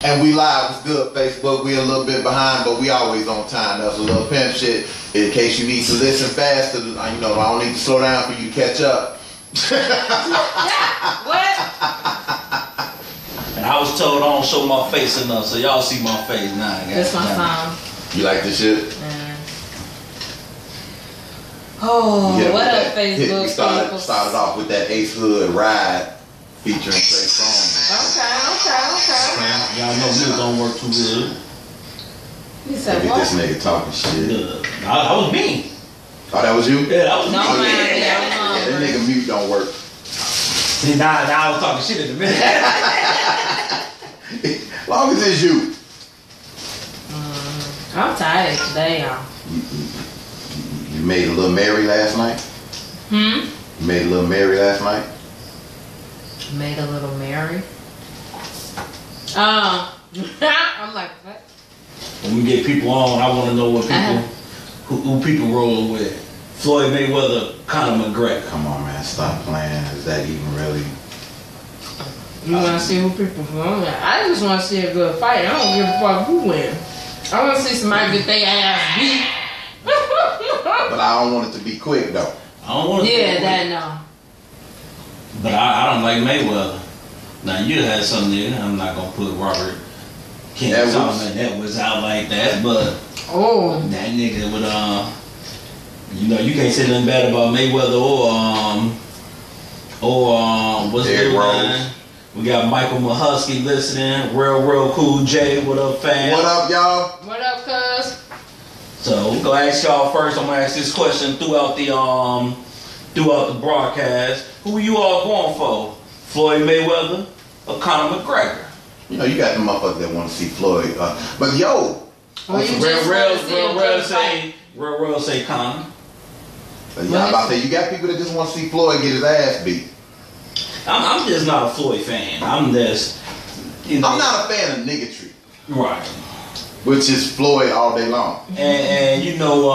And we live. What's good, Facebook? We a little bit behind, but we always on time. That's a little pimp shit. In case you need to listen faster, you know, I don't need to slow down for you to catch up. What? And I was told I don't show my face enough, so y'all see my face now. That's my song. You like this shit? Oh, yeah, what up, Facebook? We started off with that Ace Hood Ride featuring Trey Songz. Okay. Y'all know this don't work too good. You said Look what? at this nigga talking shit. I was me. Oh, that was you? Yeah, that was No, me. man. Yeah, that nigga mute don't work. See, now I was talking shit in a minute. As long as it's you. I'm tired today, y'all. You made a little Mary last night? You made a little Mary last night? Made a little Mary. I'm like, what? When we get people on, I want to know what people, who people rolling with. Floyd Mayweather, Conor McGregor. Come on, man, stop playing. Is that even really? You want to see who people from? I just want to see a good fight. I don't give a fuck who wins. I want to see somebody get their ass beat. But I don't want it to be quick, though. I don't want to. Yeah, that no. But I don't like Mayweather. Now you had something there. I'm not gonna put Robert King Solomon Edwards out like that, but that nigga would you know, you can't say nothing bad about Mayweather or what's the name? We got Michael Mahusky listening. Real Cool J. What up, fam? What up, y'all? What up, cuz? So we're gonna ask y'all first. I'm gonna ask this question throughout the broadcast. Who you all going for? Floyd Mayweather or Conor McGregor? You know, you got the motherfuckers that want to see Floyd. But yo, Real say Conor. I'm about to say, you got people that just want to see Floyd get his ass beat. I'm just not a Floyd fan. I'm just, you know. I'm not a fan of niggatry. Right. Which is Floyd all day long. And you know,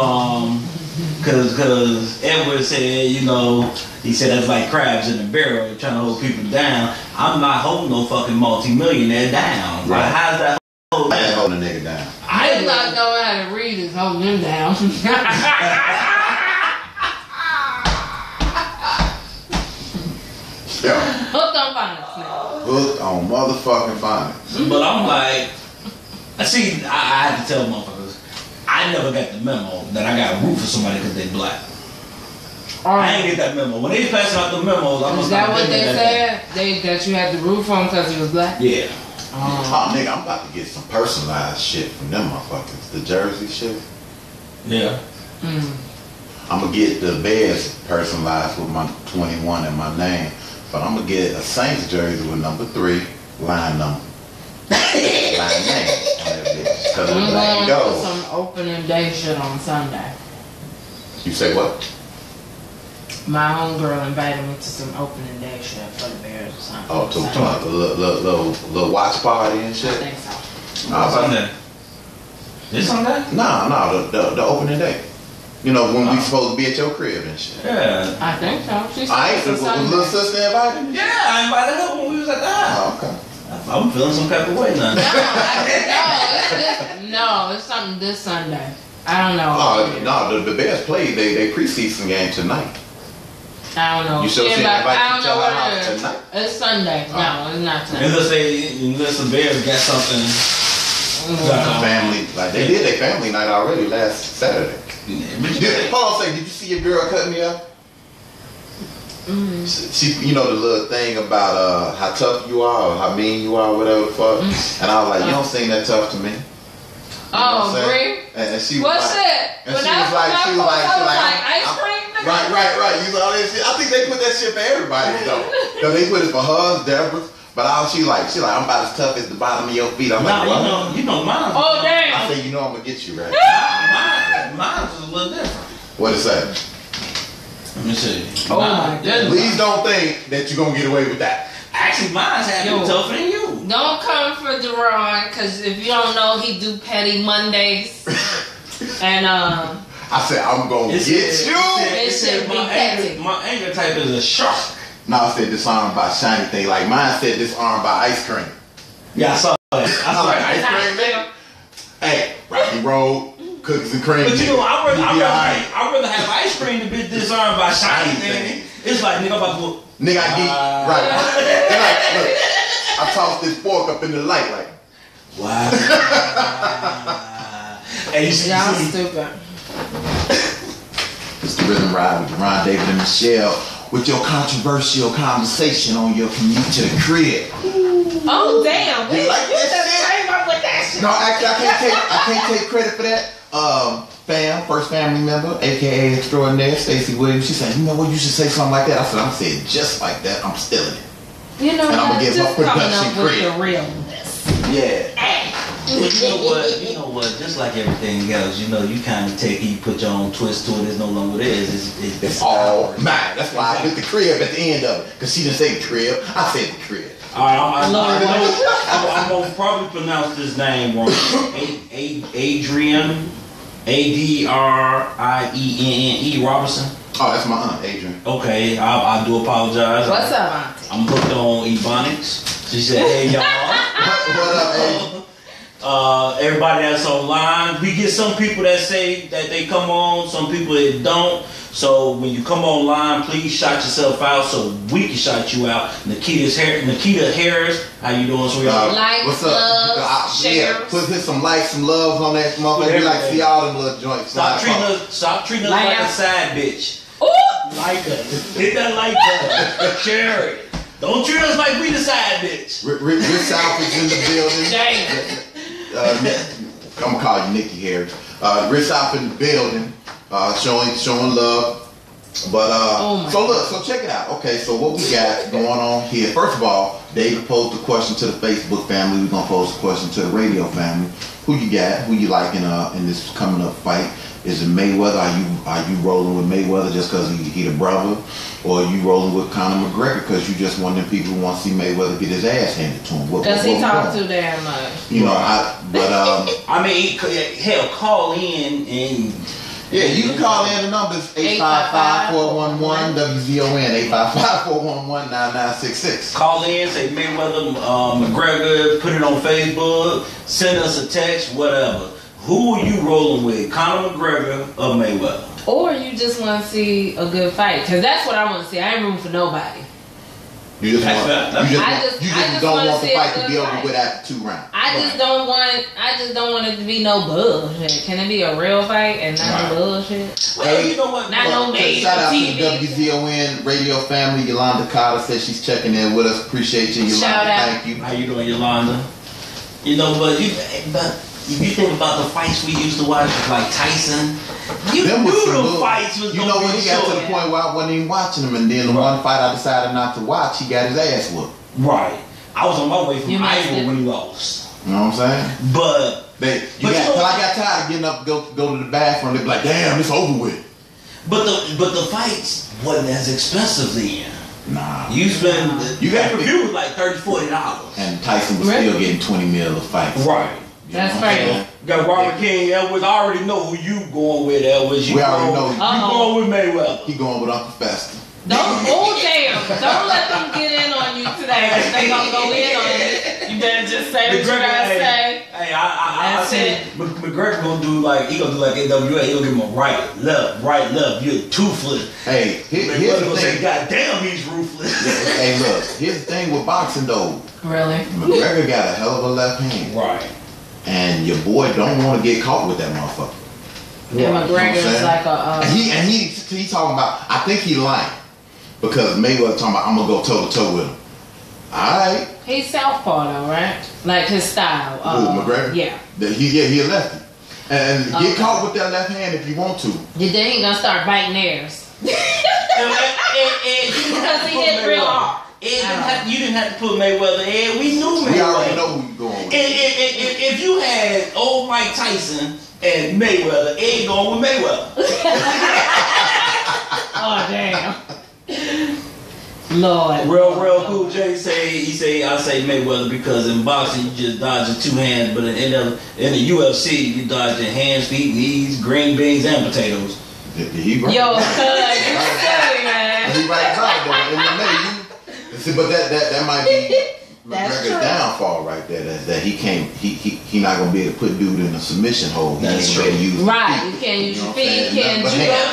cause Edward said, you know, he said that's like crabs in a barrel trying to hold people down. I'm not holding no fucking multi-millionaire down. Right. Like, how's that hold I ain't down? holding a nigga down. I did not know how to read is holding him down. Yo. Hooked on phonics now. Hooked on motherfucking phonics. But I'm like, see, I had to tell motherfuckers, I never got the memo that I got to root for somebody because they black. I ain't get that memo. When they passing out the memos, I Is that what they said? That you had to root for him because he was black? Yeah. Oh, nigga, I'm about to get some personalized shit from them motherfuckers. The jersey shit. Yeah. I'm going to get the Bears personalized with my 21 and my name. But I'm going to get a Saints jersey with number 3, line number. Line name. Because I'm black going gold. for some opening day shit on Sunday. You say what? My homegirl invited me to some opening day shit for the Bears or something. Oh, to a little watch party and I shit? think so. Sunday. This Sunday? No, the opening day. You know, when we supposed to be at your crib and shit. Yeah. I think so. She's I ain't was little sister invited you? Yeah, I invited her when we was at the house. Oh, okay. I'm feeling some type of way now. No, it's something this Sunday. I don't know. No, the Bears played they preseason game tonight. I don't know. You sure she invited I you don't to know her what house it is. tonight? It's Sunday. No, it's not tonight. Unless the Bears got something. Family, like they did their family night already last Saturday. Hold on a second, did you see your girl cut me up? She, you know the little thing about how tough you are or how mean you are, whatever the fuck. And I was like, you don't seem that tough to me. Oh, Bree? And she was What's like, it? and she was like, ice cream? Right. You know all that shit. I think they put that shit for everybody though. Cause they put it for her, Deborah. But she like, I'm about as tough as the bottom of your feet. I'm like, what? You know mine. Oh, dang. I say, you know I'm gonna get you right. Mine's a little different. What is that? Let me see. Oh my goodness. Please don't think that you're gonna get away with that. Actually, mine's happening tougher than you. Don't come for Deron, because if you don't know, he do petty Mondays. And I said, I'm gonna get you. It should be petty. My anger type is a shark. No, I said disarmed by shiny thing. Like mine said disarmed by ice cream. Yeah, I saw I like ice cream, nigga. Hey, Rocky Road, cookies and cream. But you know, I'd right. rather have ice cream than be disarmed by shiny thing. It's like, nigga, I'm about to nigga, I get right. They're like, look, I tossed this fork up in the light, like. Wow. Hey, you see, y'all stupid. It's the Rhythm Ride with Ron, David, and Michelle with your controversial conversation on your commute to the crib. Oh damn! You like that shit? Came up with that shit. No, actually, I can't take credit for that. Fam, first family member, aka extraordinaire, Stacey Williams. She said, "You know what? You should say something like that." I said, "I'm saying just like that. I'm stealing it." You know, and I'm gonna give just her coming production up with credit. the realness. Yeah. You know what? Just like everything else, you know, you kind of take it, you put your own twist to it. It's no longer what it is. It's all mine. That's why I put the crib at the end of it, because she didn't say the crib. I said the crib. I'm gonna probably pronounce this name wrong. Adrienne, Adrienne Robinson. Oh, that's my aunt, Adrienne. Okay, I do apologize. What's up, auntie? I'm hooked on Ebonics. She said, "Hey y'all." What up, Adrienne? Everybody that's online, we get some people that say that they come on, some people that don't. So when you come online, please shout yourself out so we can shout you out. Nikita Harris, how you doing, sweetheart? Like, what's up? love, share. Yeah, put some likes, some loves on that motherfucker. We like to see all them little joints. Stop treating us like a side bitch. Ooh. Like us. Hit that like button. Share it. Don't treat us like we the side bitch. Rich South is in the building. Damn. I'm gonna call you Nikki Harris. Rich South in the building, showing love. But so check it out. Okay, so what we got going on here? First of all, David posed a question to the Facebook family. We're gonna pose a question to the radio family. Who you got? Who you like in this coming up fight? Is it Mayweather? Are you rolling with Mayweather just because he the brother, or are you rolling with Conor McGregor because you just one of them people who want to see Mayweather get his ass handed to him? Because he talks too damn much. You know, I mean, hell, call in and. Yeah, you can call in. The numbers 855-411 WZON 855-411-9966. Call in, say Mayweather, McGregor, put it on Facebook, send us a text, whatever. Who are you rolling with, Conor McGregor or Mayweather? Or you just want to see a good fight, because that's what I want to see. I ain't rooting for nobody. You just don't want the fight to be over with after 2 rounds. I just don't want it to be no bullshit. Can it be a real fight and not no bullshit? Well, you know what? Not no made shout out TV. to the WZON radio family. Yolanda Carter says she's checking in with us. Appreciate you, Yolanda. Shout out. Thank you. How you doing, Yolanda? You know, but if you think about the fights we used to watch, like Tyson, you knew the fights was. You know when he got to the point where I wasn't even watching him, and then the one fight I decided not to watch, he got his ass whooped. Right. I was on my way from Iowa when he lost. You know what I'm saying? But till I got tired of getting up to go to the bathroom, they'd be like, "Damn, it's over with." But the fights wasn't as expensive then. Nah. You got review was like $30-$40. And Tyson was still getting $20 million a fight. Right. That's crazy. Got Robert King, Elvis. I already know who you going with, Elvis. We already know. You going with Mayweather. He going with Uncle Fester. Don't let them get in on you today. They gonna go in on you. You better just say what you gotta say. Hey, I said McGregor gonna do like NWA. He gonna give him a right, left. You're toothless. Hey, here's the thing. Say, God damn, he's ruthless. Hey, look. Here's the thing with boxing though. Really? McGregor got a hell of a left hand. Right. And your boy don't want to get caught with that motherfucker. Yeah, McGregor is like a. And he talking about. I think he lying because Mayweather talking about I'm gonna go toe to toe with him. All right. He's southpaw though, right? Like his style. Who, McGregor? Yeah. He a lefty. And get caught with that left hand if you want to. Then he gonna start biting theirs. Because he hit real hard. You didn't have to put Mayweather in. We knew Mayweather. We already know who you going with. If you had old Mike Tyson and Mayweather, Ed going with Mayweather. Oh damn. Lord. Real Cool J I say Mayweather because in boxing you just dodge with 2 hands, but in the UFC you dodge your hands, feet, knees, green beans, and potatoes. He right. Yo, you silly man. He right about it though. MMA, but that might be McGregor's downfall right there. That he can't. He not gonna be able to put dude in a submission hold. That's true. Right, you can't use your feet. You can't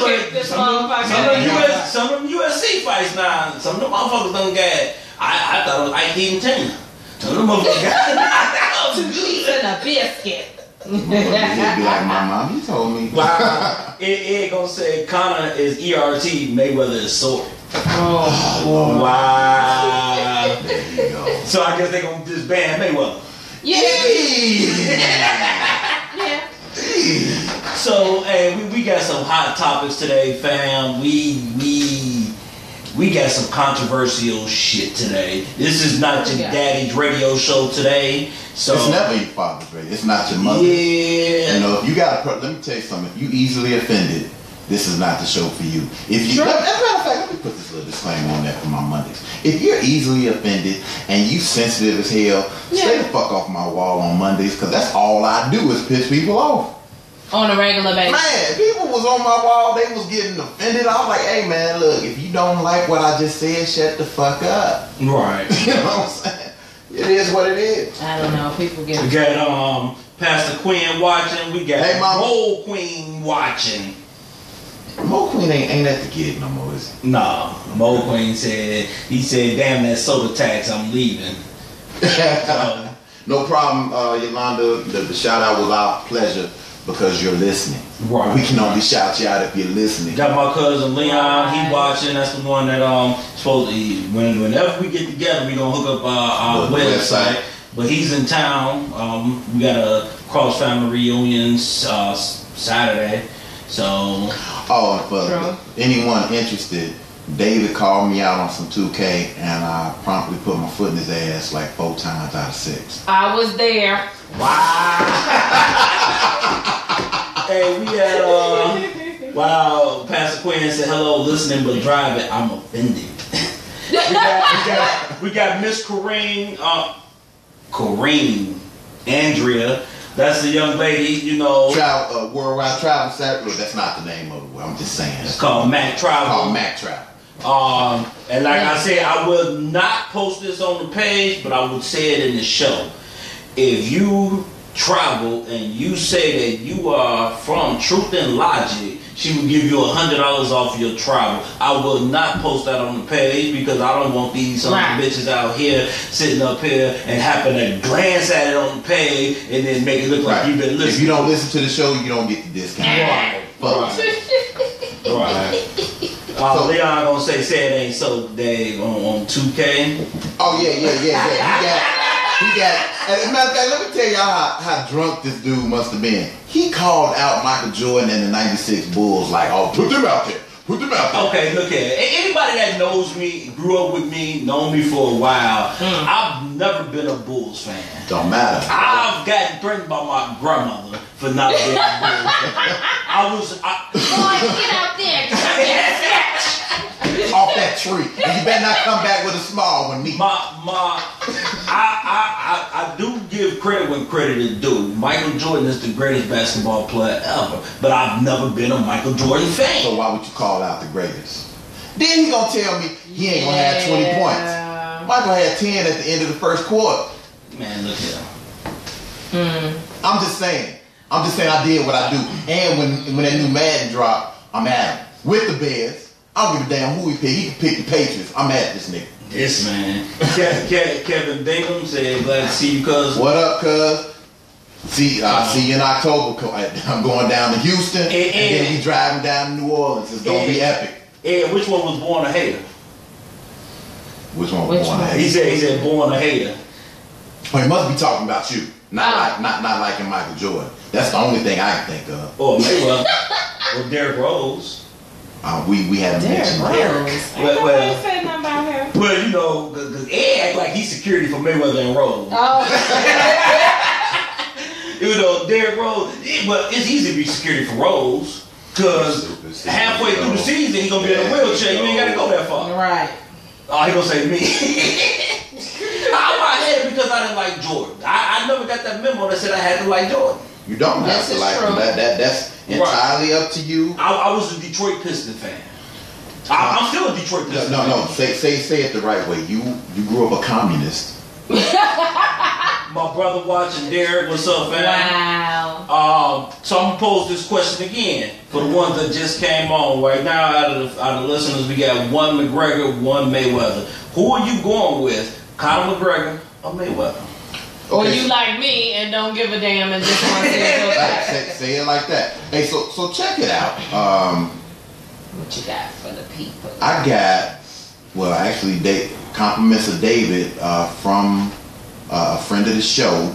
kick this motherfucker. Some of them UFC fights now. Some of them motherfuckers done got. I thought it was Ike Tina. Some of them motherfuckers got 2 pieces and a biscuit. He'd be like, my mom, you told me. Wow. It gonna say Conor is ERT, Mayweather is sword. Oh, wow. There you go. So I guess they gonna disband Mayweather. Yeah. So hey, we got some hot topics today, fam. We got some controversial shit today. This is not your daddy's radio show today. So it's never your father's radio. It's not your mother's. Yeah. You know, if you got let me tell you something. If you easily offended, this is not the show for you. If you, as a matter of fact, let me put this little disclaimer on that for my Mondays. If you're easily offended and you sensitive as hell, stay the fuck off my wall on Mondays, because that's all I do is piss people off. On a regular basis. Man, people was on my wall, they was getting offended. I was like, hey man, look, if you don't like what I just said, shut the fuck up. Right. You know what I'm saying? It is what it is. I don't know, people get. We got Pastor Quinn watching. We got Mo Queen watching. Mo Queen ain't at the gig no more, is he? Nah, Mo Queen said damn that soda tax, I'm leaving. No problem, Yolanda. The shout out was our pleasure because you're listening. Right. We can only shout you out if you're listening. Got my cousin Leon, he watching. That's the one that supposed to whenever we get together, we gonna hook up our website. But he's in town. We got a cross family reunion Saturday. So for anyone interested, David called me out on some 2K, and I promptly put my foot in his ass like 4 times out of 6. I was there. Wow. Hey, we had Pastor Quinn said hello, listening but driving. I'm offended. we got Miss Corrine Andrea. That's the young lady, you know. Worldwide Travel Saturday. That's not the name of it. I'm just saying. It's called Mac Travel. Called Mac Travel. And like I said, I will not post this on the page, but I would say it in the show. If you travel and you say that you are from Truth and Logic, she will give you $100 off your travel. I will not post that on the page because I don't want these bitches out here sitting up here and happen to glance at it on the page and then make it look like you've been listening. If you don't listen to the show, you don't get the discount. Right. Leon gonna say it ain't so Dave on 2K. Oh yeah. He got. As a matter of fact, let me tell y'all how drunk this dude must have been. He called out Michael Jordan and the '96 Bulls like, "Oh, put them out there. Okay, look at it. Anybody that knows me, grew up with me, known me for a while, I've never been a Bulls fan. Don't matter. I've gotten threatened by my grandmother for not being a Bulls fan. Boy, get out there. Off that tree. And you better not come back with a small one, me. I do give credit when credit is due. Michael Jordan is the greatest basketball player ever, but I've never been a Michael Jordan fan. So why would you call out the greatest? Then he gonna tell me he ain't gonna have 20 points. Michael had 10 at the end of the first quarter. Man, look at him. I'm just saying I did what I do. And when that new Madden dropped, I'm at him. With the Bears. I don't give a damn who he pick. He can pick the Patriots. I'm at this nigga. This man. Kevin Bingham said, glad to see you, cuz. What up, cuz? See you in October. I'm going down to Houston, and then we driving down to New Orleans. It's going to be epic. Ed, which one was born a hater? Which one was born a hater? He said born a hater. Oh, he must be talking about you. Not liking Michael Jordan. That's the only thing I can think of. Or maybe or Derrick Rose. We haven't mentioned Derrick. Well, you know, because Ed act like he's security for Mayweather and Rose. You know, Derrick Rose, but it's easy to be security for Rose because halfway through the season he's gonna be in a wheelchair. You ain't gotta go that far. Right. Oh, he gonna say me. I had it because I didn't like Jordan. I never got that memo that said I had to like Jordan. You don't have to like him. That's entirely up to you. I was a Detroit Pistons fan. I'm still a Detroit Pistons fan. No. Say it the right way. You grew up a communist, My brother watching, Derek, what's up, fam? Wow. So I'm gonna pose this question again for the ones that just came on. Right now, out of the listeners, we got one McGregor, one Mayweather. Who are you going with, Conor McGregor or Mayweather? Or you like me and don't give a damn and just want to say it like that. Hey, so check it out. What you got for the people? I got, well, actually, compliments of David from a friend of the show,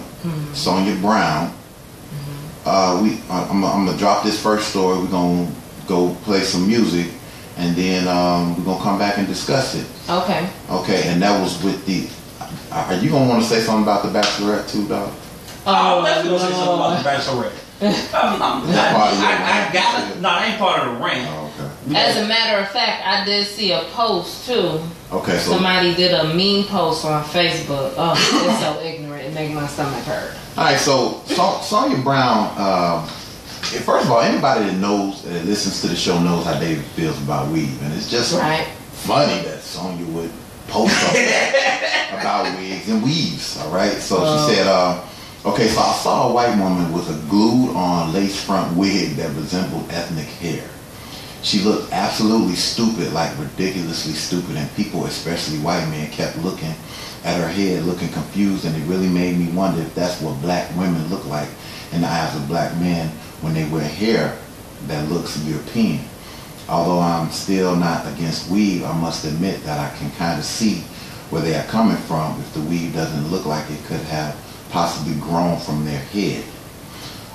Sonia Brown. I'm gonna drop this first story. We're gonna go play some music, and then we're gonna come back and discuss it. Okay. Okay, and that was with the. Are you gonna want to say something about the Bachelorette too, dog? I'm definitely gonna say something about the Bachelorette. I got it. No, I ain't part of the ring. Oh, okay. As a matter of fact, I did see a post too. Okay, so somebody did a mean post on Facebook. Oh, it's so ignorant. It makes my stomach hurt. All right, so Sonia Brown. First of all, anybody that knows that listens to the show knows how David feels about weave, and it's just funny that Sonia would post about wigs and weaves. All right, so she said, okay, so I saw a white woman with a glued-on lace front wig that resembled ethnic hair. She looked absolutely stupid, like ridiculously stupid, and people, especially white men, kept looking at her head, looking confused, and it really made me wonder if that's what black women look like in the eyes of black men when they wear hair that looks European. Although I'm still not against weave, I must admit that I can kind of see where they are coming from if the weave doesn't look like it could have possibly grown from their head.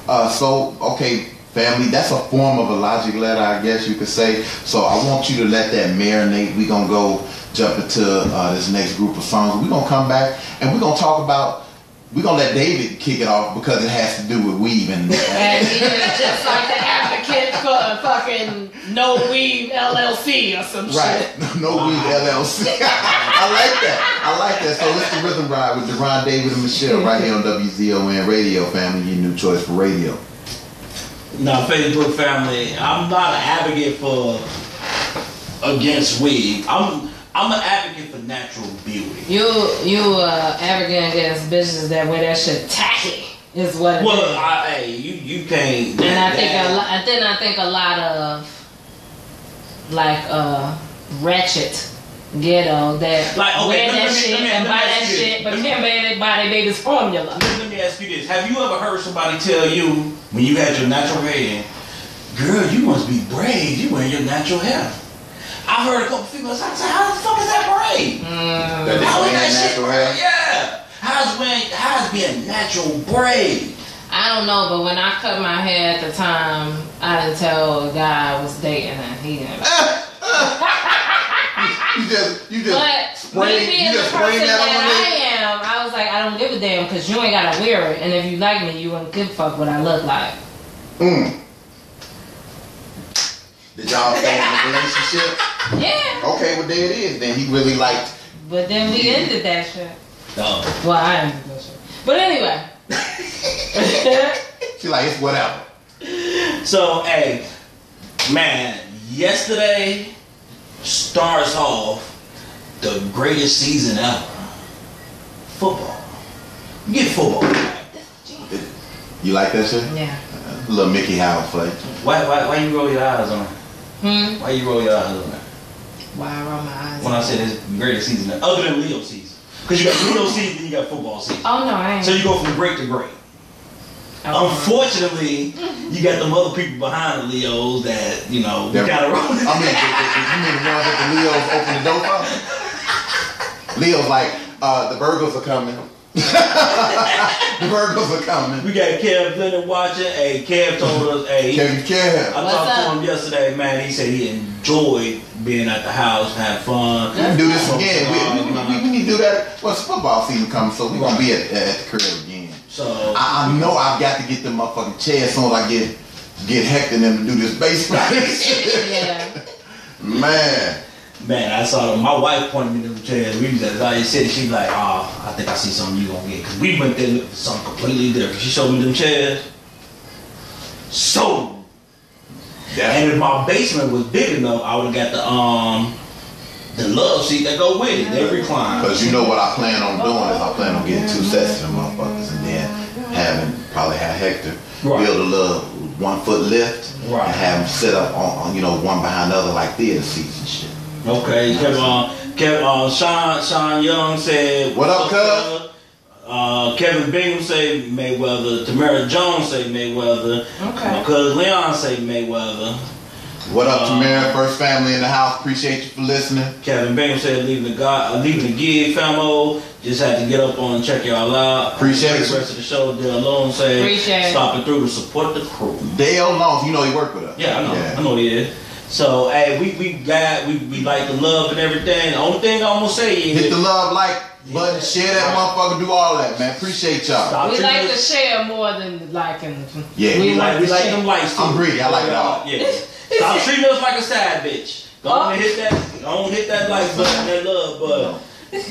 Okay, family, that's a form of a logic letter, I guess you could say. So I want you to let that marinate. We're going to go jump into this next group of songs. We're going to come back and we're going to talk about, we're going to let David kick it off because it has to do with weave. And he is just like the advocate for fucking No Weave LLC or some shit. Right, No Weave LLC. I like that. So it's the Rhythm Ride with Deron, David, and Michelle right here on WZON Radio, family, your new choice for radio. Now, Facebook family, I'm not an advocate for against weave. I'm an advocate for natural beauty. You advocate against bitches that wear that shit tacky is what it is. Well, you can't. And I think a lot of like ratchet ghetto that wear that shit and buy that shit, but can't buy their baby's formula. Let me ask you this: have you ever heard somebody tell you when you had your natural hair, "Girl, you must be brave. You wear your natural hair"? I've heard a couple people say, "How the fuck is that brave? How is that shit brave? Yeah. How's being natural brave?" I don't know, but when I cut my hair at the time, I didn't tell a guy I was dating, and he didn't. You just sprayed that on I was like, I don't give a damn because you ain't gotta wear it, and if you like me, you wouldn't give a fuck what I look like. Did y'all stay in a relationship? Yeah. Okay, well there it is. Then he really liked. But then we ended that shit. No. Well, I ended that shit. But anyway. She like, it's whatever. So, hey, man, yesterday starts off the greatest season ever. Football. Get football. You like that shit? Yeah. A little Mickey Howard play. Why you roll your eyes on it? Why you roll your eyes on that? Why I roll my eyes? When I said it's the greatest season, other than Leo season, because you got Leo season, you got football season. Oh no, I ain't. So you go from great to great. Unfortunately, you got them other people behind the Leos that you know gotta roll. You mean the ones that the Leos open the door for? Leo's like, the Virgos are coming. The Virgos are coming. We got Kev Leonard watching. Hey, Kev told us, hey, Kev. I talked to him yesterday, man. He said he enjoyed being at the house, having fun. We can do this again. We need to do that. Well, it's football season coming, so we're gonna be at the crib again. So I know I've got to get them motherfucking chairs as soon as I get Hector and them to do this baseball. Yeah. Man, I saw them. My wife pointed me to the chairs. We was at Value City. She was like, I think I see something you gonna get. Because we went there looking for something completely different. She showed me them chairs. And if my basement was big enough, I would have got the love seat that go with it. They recline. Because you know what I plan on doing is I plan on getting 2 sets of them motherfuckers and then probably have Hector build a little 1 foot lift and have them sit up on one behind the other like theater seats and shit. Okay, Sean Young said, what up, cuz? Kevin Bingham say Mayweather. Tamara Jones say Mayweather. Okay. My cousin Leon say Mayweather. What up, Tamara? First family in the house. Appreciate you for listening. Kevin Bingham said leaving the gig, famo. Just had to get up on and check y'all out. Appreciate the rest of the show. Dale Long say stopping through to support the crew. Dale Long, you know he worked with us. Yeah, I know. I know he is. So hey, we like the love and everything. The only thing I'm gonna say is hit the love like button, share that motherfucker, do all that, man. Appreciate y'all. We like to share more than liking. Yeah, we like them likes too. I'm greedy. I like it all. Yeah. Stop treating us like a side bitch. Don't hit that like button, that love button.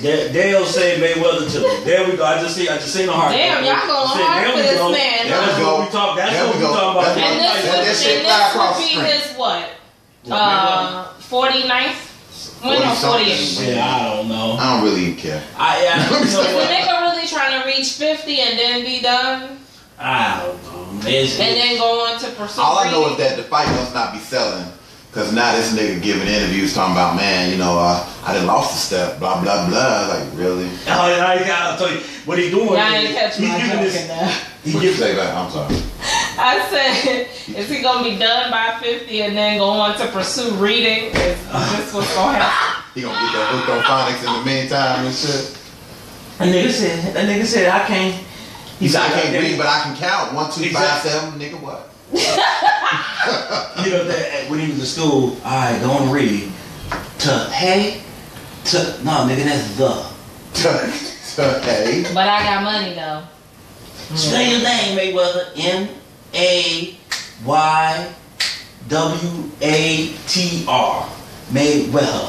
Dale say Mayweather to me. There we go. I just seen the heart. Damn, y'all going hard for this man. That's what we talk about. And this would be his what? 49th? When or 48th? Yeah, I don't know. I don't really care. Is the nigga really trying to reach 50 and then be done? I don't know. And then go on to pursue. All I know is that the fight must not be selling. Because now this nigga giving interviews talking about, man, I done lost a step, blah, blah, blah. Like, really? I'll tell you what he doing. Y'all ain't catch my joke now. I'm sorry. I said, is he going to be done by 50 and then go on to pursue reading? Is this what's going to happen? He going to get that hooked on phonics in the meantime and shit. That nigga said, I can't. He said, I can't read, but I can count. 1, 2, 5, 7. Nigga, what? When he was in school, alright, don't read. No, nigga, that's the. Hey. But I got money though. Spell your name, Mayweather. Maywatr. Mayweather.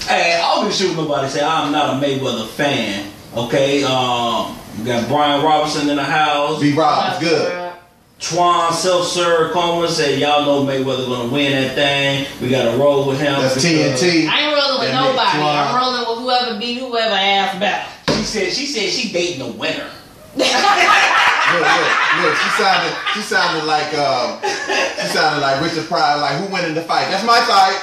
Hey, I don't be shooting nobody say I'm not a Mayweather fan. Okay, we got Brian Robinson in the house. B. Rob, good. Twan Self-Serve Coleman said, y'all know Mayweather gonna win that thing. We gotta roll with him. That's TNT. I ain't rolling with nobody. I'm rolling with whoever beat whoever ass better. She said she dating a winner. Look, she sounded like Richard Pryor, like who winning the fight? That's my fight.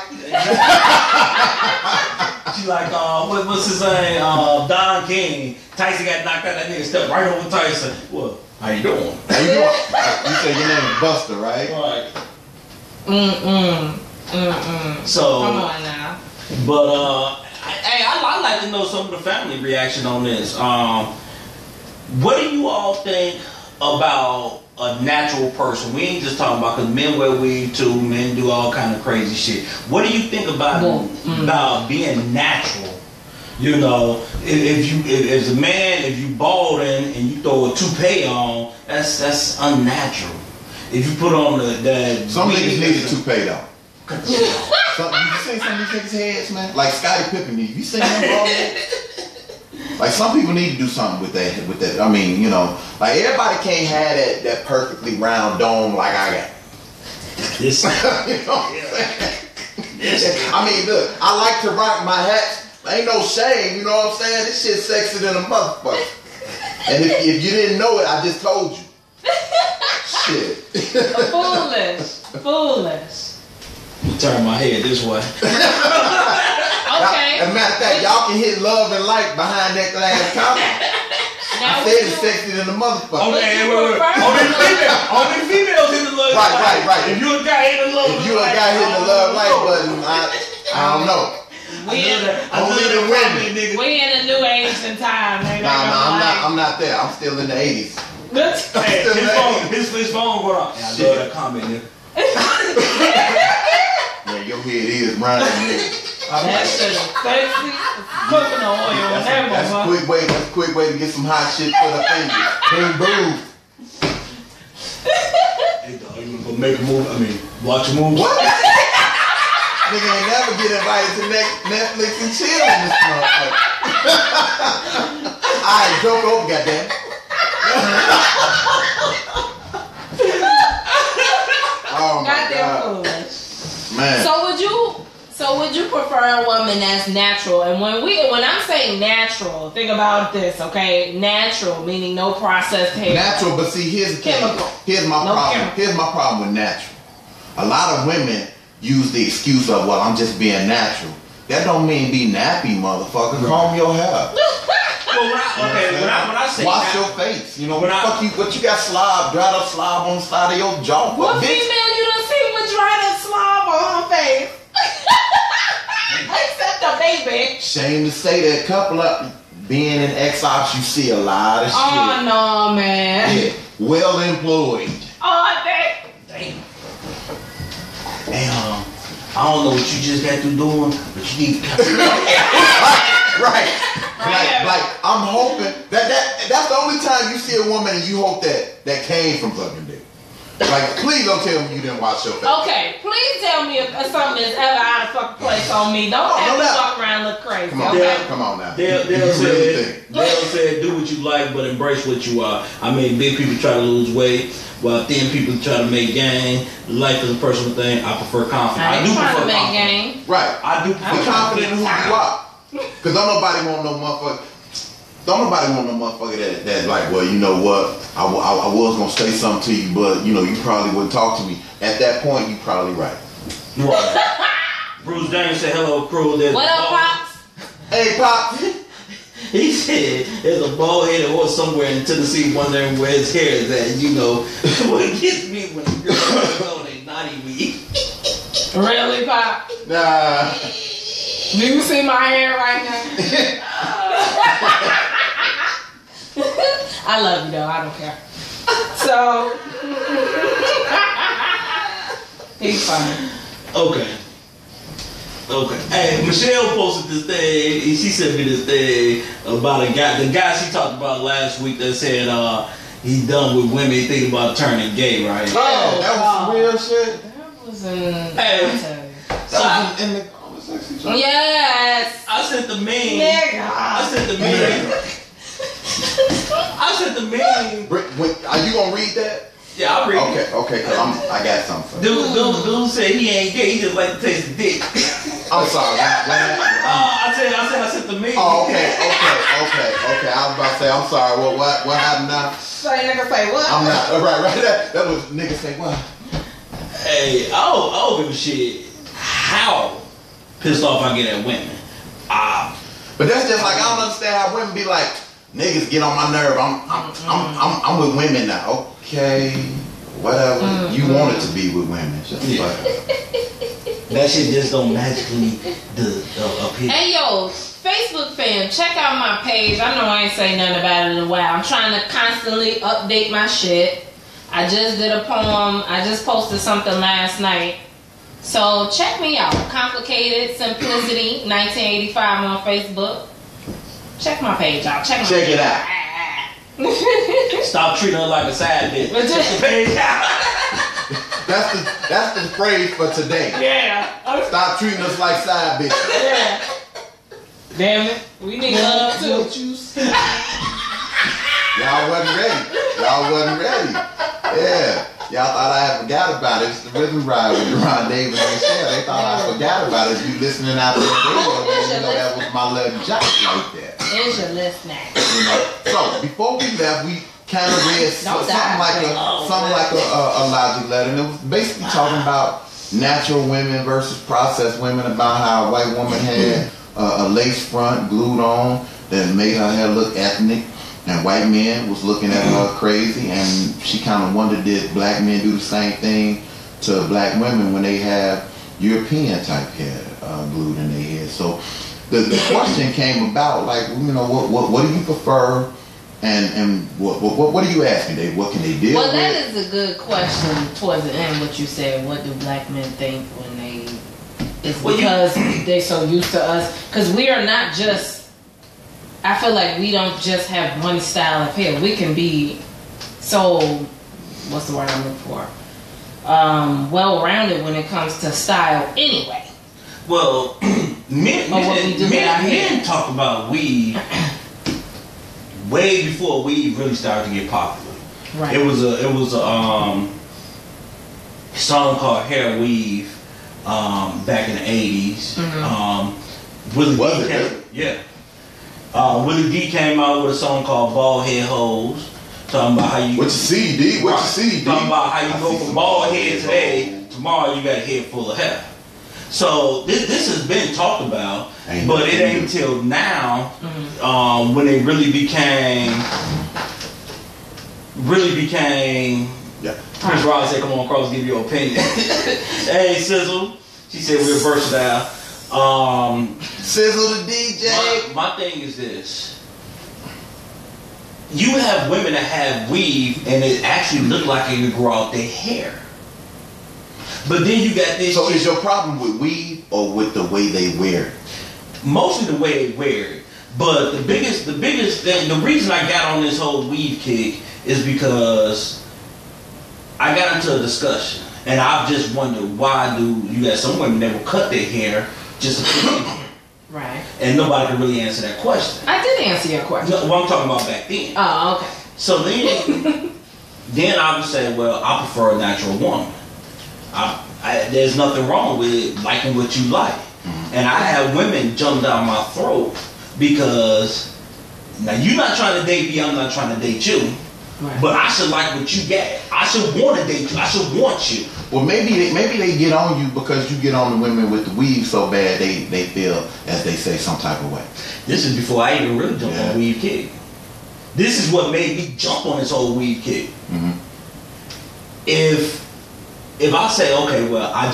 She like what's his name? Don King. Tyson got knocked out, that nigga stepped right over Tyson. What? How you doing? How you doing? You said your name is Buster, right? Right. So come on now. But I'd like to know some of the family reaction on this. What do you all think about a natural person? We ain't just talking about, because men wear weave too, men do all kind of crazy shit. What do you think about being natural? You know, if a man, if you balding and you throw a toupee on, that's unnatural. If you put on the some niggas need a toupee though. You seen some of these niggas' heads, man? Like Scottie Pippen, you seen them bald head? Like some people need to do something with that. I mean, like everybody can't have that perfectly round dome like I got. This, you know what I'm saying? I mean, look, I like to rock my hats. Ain't no shame, you know what I'm saying? This shit's sexier than a motherfucker. And if you didn't know it, I just told you. Shit. Foolish. Turn my head this way. Okay. As a matter of fact, y'all can hit love and like behind that glass counter. I said it's sexier than a motherfucker. Okay, wait. Only females hit the love. Right. If you a guy hitting the love, button, I don't know. We in a new age and time. I'm not there. I'm still in the 80s. His phone going off. I love that comment, nigga. Man, your head is running, nigga. That shit is sexy. Cooking oil and that That's a quick way to get some hot shit for the fingers. Boom. Hey dog, you wanna go make a movie? I mean, watch a movie? What? Nigga ain't never get invited to Netflix and chill in this motherfucker. Alright, joke over, goddamn. Oh my God. Goddamn foolish. Man, would you prefer a woman that's natural? And when I'm saying natural, think about this, okay? Natural meaning no processed hair. Natural, but see, here's the thing. Here's my problem. Here's my problem with natural. A lot of women use the excuse of, well, I'm just being natural. That don't mean be nappy, motherfucker. Comb your hair. Well, when I say wash your face. You know, what you got slob, dried up slob on the side of your jaw. What female you done seen with dried up slob on her face? Except the baby. Shame to say that couple of being in X-Ops, you see a lot of shit. Oh no, man. Yeah, well employed. Oh, damn. Damn. I don't know what you just got through doing, but you need to Right. Like I'm hoping that's the only time you see a woman and you hope that came from fucking dick. Like, please don't tell me you didn't wash your face. Okay, please tell me if something is ever out of fucking place on me. Don't have me walk around look crazy. Come on, okay? Come on now. Dale said, do what you like, but embrace what you are. I mean, big people try to lose weight, while thin people try to make gain. Life is a personal thing. I prefer confidence. I do prefer to make gain. Right. I do prefer confident in who you are. Because don't nobody want no motherfucker. Don't nobody want no motherfucker that like, well, you know what? I was gonna say something to you, but you know, you probably wouldn't talk to me. At that point, you probably right. Bruce James said, "Hello, crew." What up, Pops? Hey, Pops. He said, "There's a bald headed horse somewhere in Tennessee wondering where his hair is at." You know, what gets me when the girls go, they naughty me. Really, Pop? Nah. Do you see my hair right now? I love you though, I don't care. So he's funny. Okay. Hey, Michelle posted this thing. She sent me this thing about a guy. The guy she talked about last week that said he's done with women. He thinking about turning gay, right? Oh, that was real shit. That was in in the yes. I sent the meme. Nigga. I sent the meme. Are you gonna read that? Yeah, I'll read it. Okay, cause I got something. Dude said he ain't gay. He just like to taste the dick. I'm sorry. I sent the meme. Oh, okay. I was about to say, I'm sorry. What happened now? Say nigga say what? I'm not right. That was nigga say what? Hey, I don't give a shit how pissed off I get at women. But that's just like, I don't understand how women be like, niggas get on my nerve. I'm with women now. Okay, whatever. You wanted to be with women. Just that shit just don't magically appear. Hey yo, Facebook fam, check out my page. I know I ain't say nothing about it in a while. I'm trying to constantly update my shit. I just did a poem. I just posted something last night. So check me out. Complicated Simplicity 1985 on Facebook. Check my page out. Check it out. Stop treating her like a side bitch. Check the page out. That's the phrase for today. Yeah. Stop treating us like side bitches. Yeah. Damn it. We need love too. Y'all wasn't ready. Yeah. Y'all thought I had forgot about it. It's the Rhythm Ride with Deron Davis and Michelle. They thought I forgot about it. You listening out there, you know that was my little job like that. Is your listening? You know. So before we left, we kind of read something like a logic letter, and it was basically talking about natural women versus processed women, about how a white woman had a lace front glued on that made her hair look ethnic. And white men was looking at her crazy, and she kind of wondered, did black men do the same thing to black women when they have European type hair glued in their head? So the question came about, like, you know, what do you prefer, and what are you asking, Dave? What can they deal with? Well, that is a good question towards the end. What you said, what do black men think when they? It's because they're so used to us, because we are not just. I feel like we don't just have one style of hair. We can be so, what's the word I'm looking for? Well-rounded when it comes to style anyway. Well, men talk about weave way before weave really started to get popular. Right. It was a song called Hair Weave back in the 80s. Mm-hmm. Willie D came, Willie D came out with a song called Bald Head Hoes. Talking about how you... What you see, D? What you see, D? Talking about how you go from bald head today, tomorrow you got a head full of hair. So this has been talked about, but it ain't until now when they really became. Yeah. Chris Ross said, "Come on, Cross, give your opinion." Hey, Sizzle. She said we're versatile. Sizzle the DJ. My thing is this. You have women that have weave and it actually look like it could grow out their hair. But then you got this. So is your problem with weave or with the way they wear it? Mostly the way they wear it. But the biggest thing, the reason I got on this whole weave kick is because I got into a discussion. And I've just wondered, why do you got some women that will cut their hair just to put it in? Right. And nobody can really answer that question. I did answer your question. No, what I'm talking about back then. Oh, okay. So then I would say, well, I prefer a natural woman. There's nothing wrong with liking what you like. And I have women jump down my throat because now you're not trying to date me, I'm not trying to date you. Right. But I should like what you got. I should want to date you. I should want you. Well, maybe they get on you because you get on the women with the weave so bad they feel, as they say, some type of way. This is before I even really jumped on weave kick. This is what made me jump on this whole weave kick. Mm-hmm. If I say, okay, well, I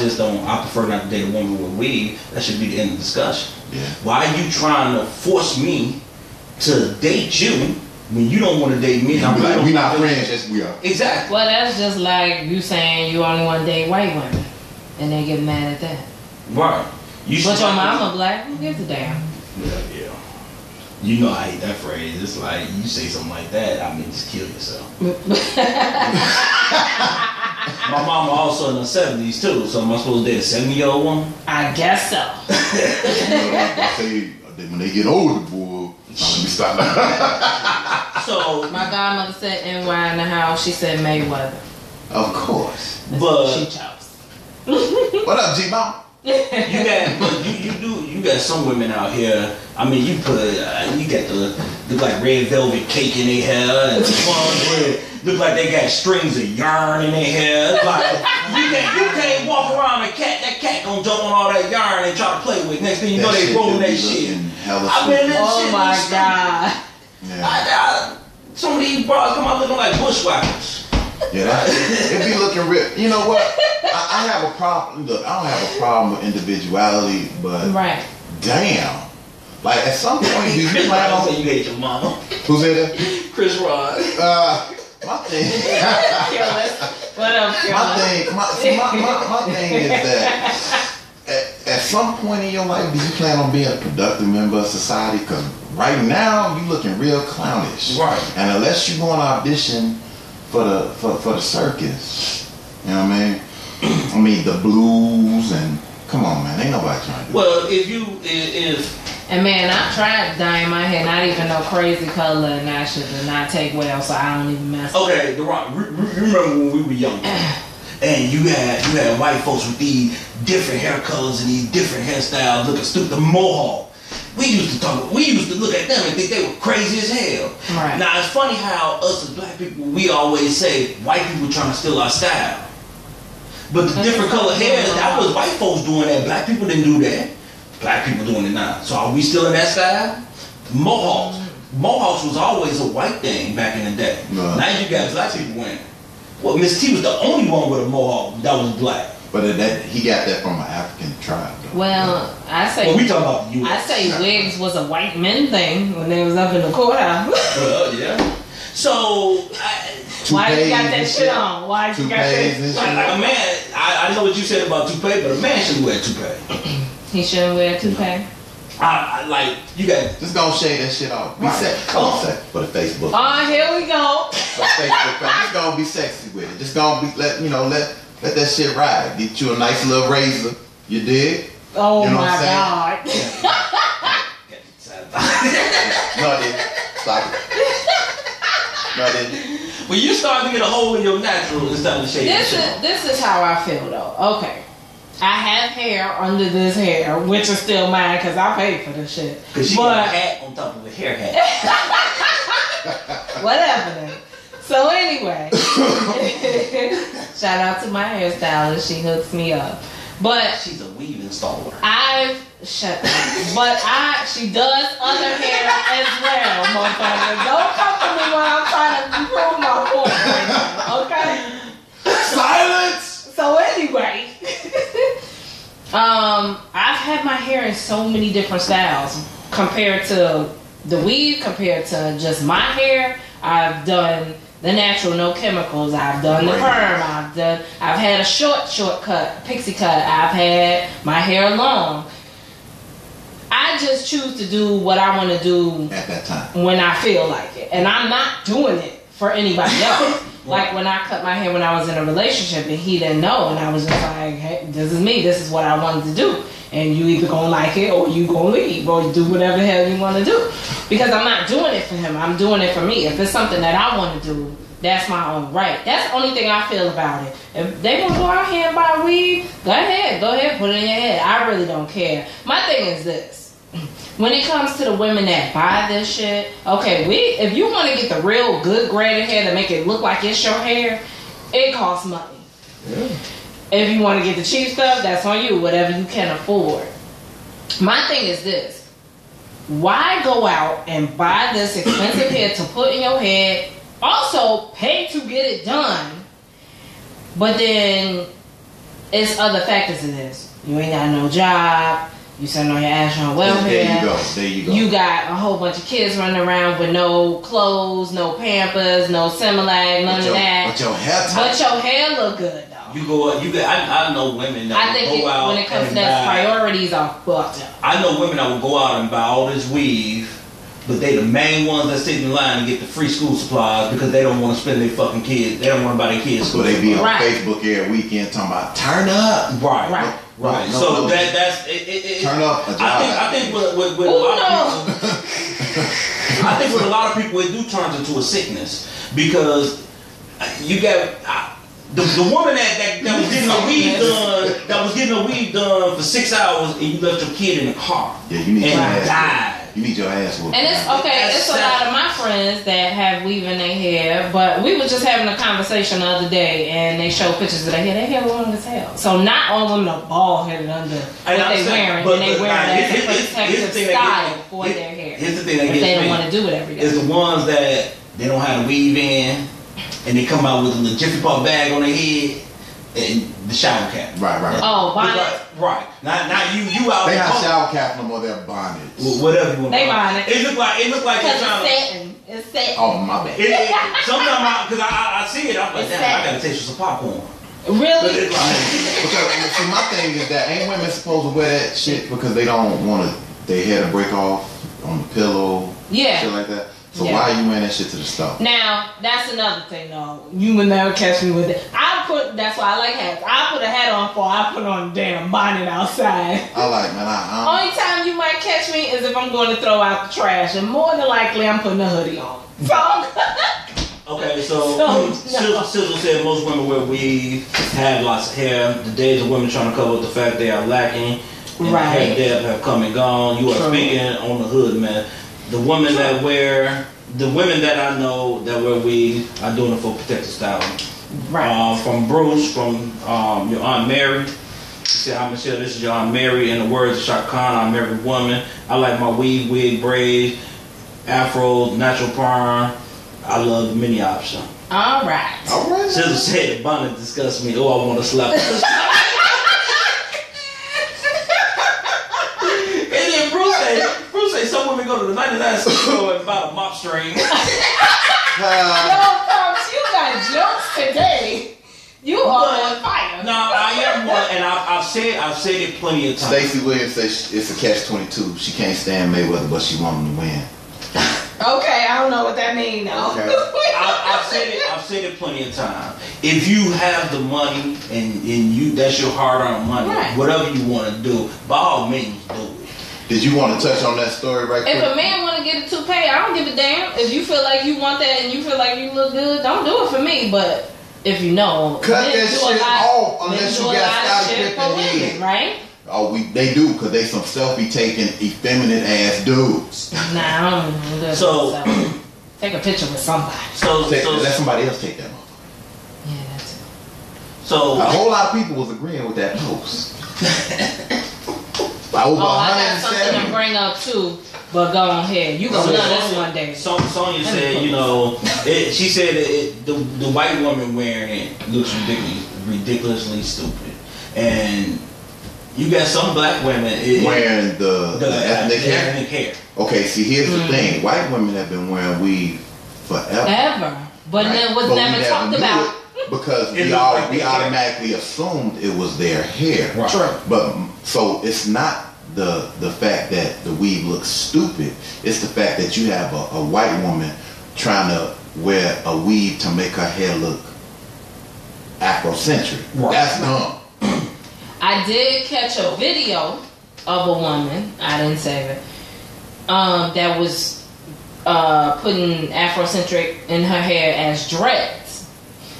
prefer not to date a woman with weave, that should be the end of the discussion. Yeah. Why are you trying to force me to date you when you don't want to date me? We're not friends, yes we are. Exactly. Well, that's just like you saying you only want to date white women, and they get mad at that. Right. But your mama black, who gives a damn? Yeah. You know I hate that phrase. It's like, you say something like that, I mean, just kill yourself. My mama also in her 70s too, so am I supposed to date a 70-year-old woman? I guess so. I say, when they get older, boy, let me stop now. So my godmother said NY in the house, she said Mayweather. Of course. That's what she chose. What up, G-Mom? You got some women out here. I mean, you got the look like red velvet cake in their hair, and look like they got strings of yarn in their hair. It's like you can't walk around that cat gonna jump on all that yarn and try to play with. Next thing you know, they rolling that shit. Oh my god! Yeah. Some of these bras come out looking like bushwhackers. Yeah, it be looking real. You know what? I have a problem. Look, I don't have a problem with individuality, but damn, like at some point, do you plan on? You hate your mama. Who said that? Chris Ross. My thing. What up, my thing is that at some point in your life, do you plan on being a productive member of society? Because right now, you looking real clownish. Right. And unless you go on audition for the circus, you know what I mean? I mean the blues and come on, man, ain't nobody trying to do Well, if and man, I tried dyeing my hair, not even no crazy color, and that shit did not take well, so I don't even mess. Okay, you remember when we were young, and you had white folks with these different hair colors and these different hairstyles looking stupid. The mohawk. We used to look at them and think they were crazy as hell. Right. Now it's funny how us as black people, we always say white people trying to steal our style. But the different color hair, that was white folks doing that. Black people didn't do that. Black people doing it now. So are we still in that style? Mohawks. Mohawks was always a white thing back in the day. No. Now you got black people wearing it. Well, Miss T was the only one with a mohawk that was black. But he got that from an African tribe, though. Well, I say. Well, we talking about the U.S. I say wigs was a white men thing when they was up in the courthouse. Well, yeah. So why you got that shit on? Why you got that? Like a man, I know what you said about toupee, but a man shouldn't wear toupee. He shouldn't wear toupee. I like you got just gonna shave that shit off. Be sexy. For the Facebook. Oh, here we go. For Facebook, just gonna be sexy with it. Just gonna be let that shit ride. Get you a nice little razor. You dig? Oh you know my god. No, I didn't. Stop it. No, I didn't. When you start to get a hole in your natural, it's time to shave. This is how I feel though. Okay. I have hair under this hair, which is still mine because I paid for this shit. Because she got a hat on top of a hair hat. Whatever then. So anyway, shout out to my hairstylist. She hooks me up. But she's a weave installer. She does other hair as well, motherfucker. Don't come for me when I'm trying to prove my point right now, okay? Silence! So anyway, I've had my hair in so many different styles compared to the weave, compared to just my hair. I've done the natural, no chemicals. I've done the perm. I've had a short cut, pixie cut. I've had my hair long. I just choose to do what I want to do at that time when I feel like it, and I'm not doing it for anybody else. Like when I cut my hair when I was in a relationship and he didn't know, and I was just like, hey, this is me. This is what I wanted to do, and you either gonna like it or you gonna leave or do whatever the hell you want to do. Because I'm not doing it for him. I'm doing it for me. If it's something that I want to do, that's my own right. That's the only thing I feel about it. If they want to go out here and buy weed, go ahead, put it in your head. I really don't care. My thing is this. When it comes to the women that buy this shit, okay, if you want to get the real good braided hair to make it look like it's your hair, it costs money. Yeah. If you want to get the cheap stuff, that's on you, whatever you can afford. My thing is this. Why go out and buy this expensive hair to put in your head, also pay to get it done, but then it's other factors in this. You ain't got no job. You sitting on your ass on welfare. There you go. You got a whole bunch of kids running around with no clothes, no Pampers, no Similac, none of that. But your hair look good though. I know women that will go out when it comes to that, priorities are fucked up. I know women that will go out and buy all this weave, but they the main ones that sit in line and get the free school supplies because they don't want to spend their fucking kids. They don't want to buy their kids school. So they be on Facebook every weekend talking about turn up. Right. No, so that's it. Turn up. I think with a lot of people, I think with a lot of people it do turns into a sickness because you got the woman that was getting her weave done, that was getting her weave done for 6 hours, and you left your kid in the car. Yeah, you need your ass died. You need your ass whooped. And it's okay. It's a lot of my friends that have weave in their hair, but we were just having a conversation the other day, and they showed pictures of their hair. Their hair long as hell. So not all women are bald headed under what they wearing, and they wear it as a protective style for their hair. Here's the thing that gets me. They don't want to do it every day. It's the ones that they don't have to weave in, and they come out with a Jiffy Pop bag on their head. And the shower cap. Right. Oh, bonnet. Right. Now you out. They not shower cap no more. They're bonnets. Whatever you want. They bonnet. It look like they're trying to. It's satin. Oh my bad. Sometimes because I see it, I'm like, damn, I gotta taste some popcorn. Really? Because see, my thing is that ain't women supposed to wear that shit because they don't want their hair to break off on the pillow. Yeah. Shit like that. So why are you wearing that shit to the store? Now, that's another thing though. You would never catch me with it. That's why I like hats. I put a hat on before I put on a damn bonnet outside. Only time you might catch me is if I'm going to throw out the trash. And more than likely I'm putting a hoodie on. Okay, so Sizzle said most women wear weave, have lots of hair. The days of women trying to cover up the fact they are lacking. And hair depth have come and gone. You are speaking on the hood, man. The women that I know that wear weave are doing it for protective styling. Right. From Bruce, from your Aunt Mary. She said, "Hi Michelle, this is your Aunt Mary." In the words of Shaka Khan, I'm every woman. I like my weave, wig, braids, afro, natural perm. I love the mini option. All right. Sizzle said the bonnet disgusts me. Oh, I want to slap her. And then Bruce say some women go to the 99 store and buy a mop string. You got jokes today. You are on fire. No, I am one, and I've said it plenty of times. Stacey Williams says it's a catch-22. She can't stand Mayweather, but she want him to win. Okay, I don't know what that means now. Okay. I've said it plenty of times. If you have the money and that's your hard-earned money, whatever you want to do, by all means do it. Did you want to touch on that story right quick? If a man want to get a toupee, I don't give a damn. If you feel like you want that and you feel like you look good, don't do it for me. But if you know, cut that shit off unless you got Scottie Pippen head, right? Oh, they do, because they some selfie taking effeminate ass dudes. Nah, I don't know. So take a picture with somebody. So let somebody else take that one. Yeah, that's it. So a whole lot of people was agreeing with that post. Over I got something to bring up too. But go ahead. You gonna learn this one day. Sonya said, you know, she said the white woman wearing it looks ridiculously stupid, and you got some black women wearing the ethnic hair. Okay, see, here's the thing: white women have been wearing weave forever, but it was never talked about. Because we automatically assumed it was their hair. Right. True. But so it's not the fact that the weave looks stupid. It's the fact that you have a white woman trying to wear a weave to make her hair look Afrocentric. Right. That's dumb. I did catch a video of a woman, I didn't save it, that was putting Afrocentric in her hair as dreads.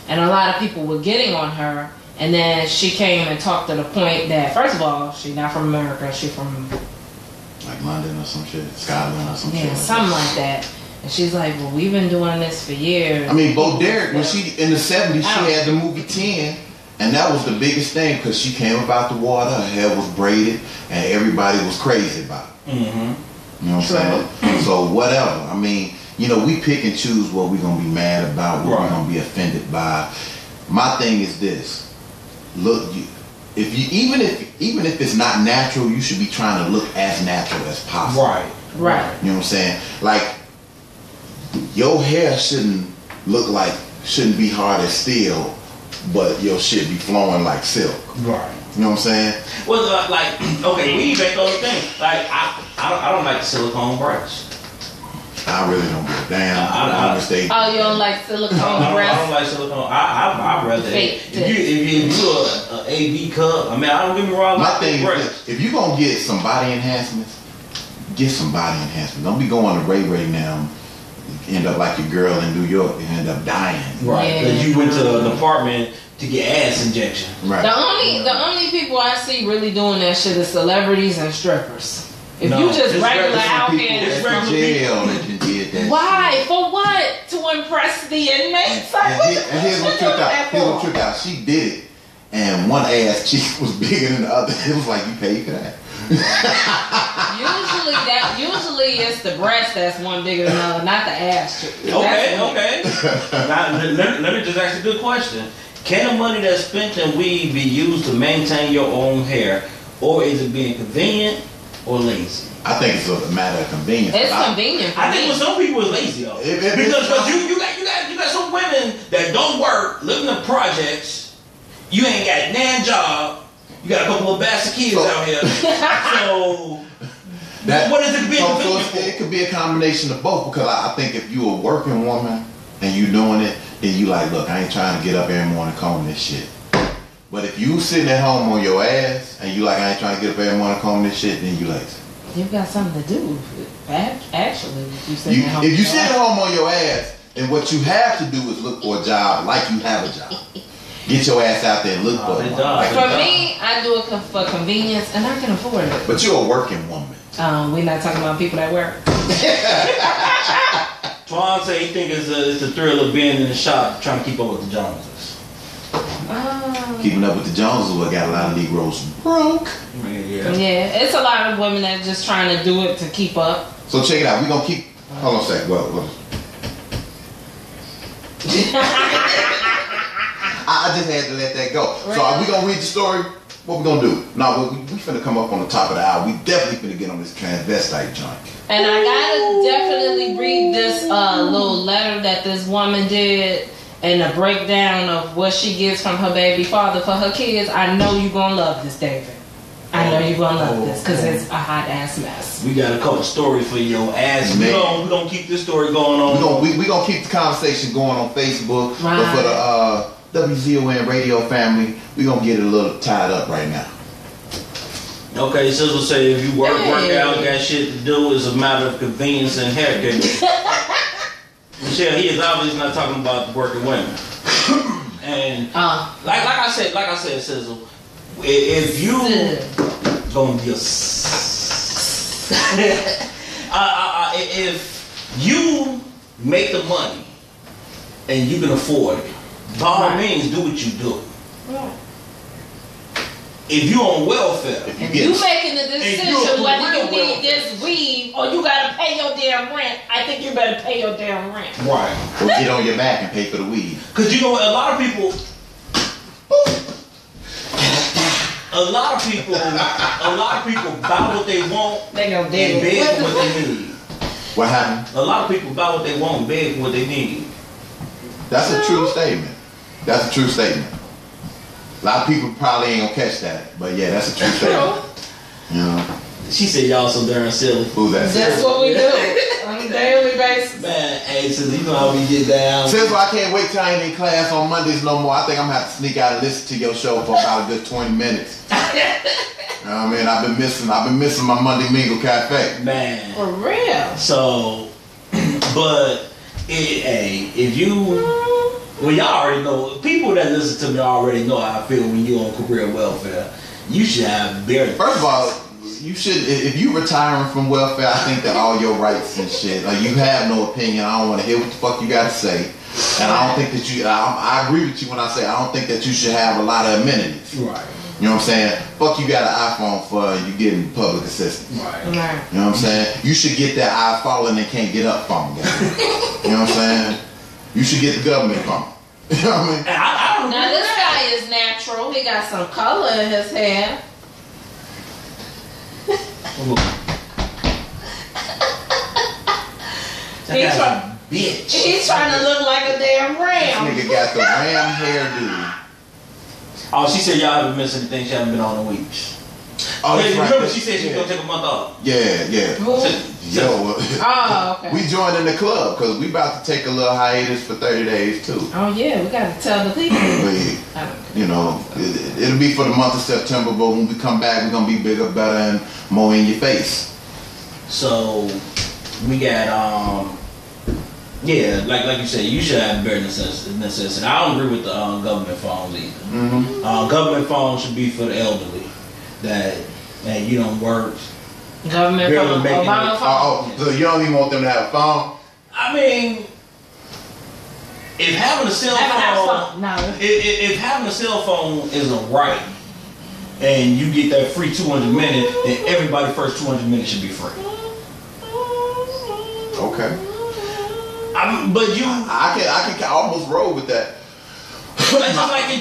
And a lot of people were getting on her. And then she came and talked to the point that, first of all, she's not from America. She's from... like London or some shit? Scotland or some shit? Yeah, something like that. And she's like, well, we've been doing this for years. I mean, Bo Derek, when she, in the 70s, she had the movie 10. And that was the biggest thing because she came up out the water, her hair was braided, and everybody was crazy about it. Mm-hmm. You know what I'm saying? So whatever. I mean, you know, we pick and choose what we're going to be mad about, what we're going to be offended by. My thing is this. Look, even if it's not natural, you should be trying to look as natural as possible. Right. You know what I'm saying? Like, your hair shouldn't be hard as steel, but your shit be flowing like silk. Right. You know what I'm saying? Well, okay, weave ain't the only thing. Like, I don't like the silicone braids. I really don't give a damn. I understand. Oh, you don't like silicone breasts? I don't like silicone. I'd rather if you an AV cup. I mean, I don't get me wrong. My thing is, if you gonna get some body enhancements, get some body enhancements. Don't be going to Ray now. End up like your girl in New York and end up dying. Right. Because you went to an apartment to get ass injection. Right. The only people I see really doing that shit is celebrities and strippers. If you just regular out here, it's regular jail that you did that. Why? Shit. For what? To impress the inmates? And here's what tripped out. She did it, and one ass cheek was bigger than the other. It was like you paid for that. Usually it's the breast that's one bigger than the other, not the ass cheek. Okay. Now, let me just ask a good question. Can the money that's spent in weave be used to maintain your own hair, or is it being convenient or lazy? I think it's a matter of convenience. It's convenient. I think for some people it's lazy though, because you got some women that don't work, live in the projects. You ain't got a damn job. You got a couple of bastard kids out here. So what is it being convenient for? It could be a combination of both, because I think if you a working woman and you doing it, then you like, look, I ain't trying to get up every morning comb this shit. But if you sitting at home on your ass and you like, I ain't trying to get up every morning comb this shit, then you lazy. You've got something to do. Actually, if you sit at home on your ass, then what you have to do is look for a job like you have a job. Get your ass out there and look for it. For me, I do it for convenience, and I can afford it. But you're a working woman. We're not talking about people that work. Twan say he think it's the thrill of being in the shop trying to keep up with the Joneses. Keeping up with the Joneses, what got a lot of Negroes broke. Yeah, it's a lot of women that just trying to do it to keep up. So check it out. We're going to keep... Hold on a second. Well. I just had to let that go. Right. So are we going to read the story? What we going to do? No, we finna come up on the top of the hour. We definitely finna get on this transvestite joint. And I gotta definitely read this little letter that this woman did and a breakdown of what she gets from her baby father for her kids. I know you're going to love this, David. I know you're going to love this because it's a hot ass mess. We got a couple stories for your ass. We're going to keep this story going on. We're going to keep the conversation going on Facebook. Right. But for the WZON radio family, we're going to get it a little tied up right now. Okay, Sizzle say if you work out, got shit to do, it's a matter of convenience and haircut. Michelle, he is obviously not talking about the working women. And like I said, Sizzle, if you gonna be a if you make the money and you can afford it, by all means, do what you do. Right. If you on welfare, if you making the decision whether you need this weed or you gotta pay your damn rent, I think you better pay your damn rent. Right. Or get on your back and pay for the weed. Cause you know what, a lot of people buy what they want and beg for what they need. What happened? A lot of people buy what they want and beg for what they need. That's a true statement. That's a true statement. A lot of people probably ain't gonna catch that, but yeah, that's a true statement. You know. She said y'all so darn silly. Who's that? That's what we do on a daily basis. Man, hey, so you know how we get down. Since I can't wait till I ain't in class on Mondays no more, I think I'm gonna have to sneak out and listen to your show for about a good 20 minutes. You know what I mean? I've been missing my Monday Mingle Cafe. Man. For real. So, but if you. Well, y'all already know. People that listen to me already know how I feel when you're on career welfare. You should have very. First of all, you should. If you retiring from welfare, I think that all your rights and shit. Like you have no opinion. I don't want to hear what the fuck you got to say. And I don't think that you. I agree with you when I say I don't think that you should have a lot of amenities. Right. You know what I'm saying? Fuck, you got an iPhone for you getting public assistance. Right. You know what I'm saying? You should get that eye falling and can't get up phone. You know what I'm saying? You should get the government phone. You know what I mean? I don't now this guy is natural. He got some color in his hair. He's trying to look like a damn ram. This nigga got the ram hairdo. Oh, she said y'all haven't missed anything. She haven't been on in weeks. Oh, yeah, remember she said she was gonna take a month off. Yeah. Yo, okay. We joined in the club because we about to take a little hiatus for 30 days too. Oh yeah, we got to tell the people. You know, it'll be for the month of September, but when we come back, we're gonna be bigger, better, and more in your face. So we got yeah, like you said, you should have bare necessity. I don't agree with the government phones either. Mm-hmm. Government phones should be for the elderly that you don't work. Government phone, Obama phone. Oh, so you don't even want them to have a phone? I mean, if having a cell phone, if having a cell phone is a right, and you get that free 200 minutes, then everybody's first 200 minutes should be free. Okay. But you, I can almost roll with that. That's just like in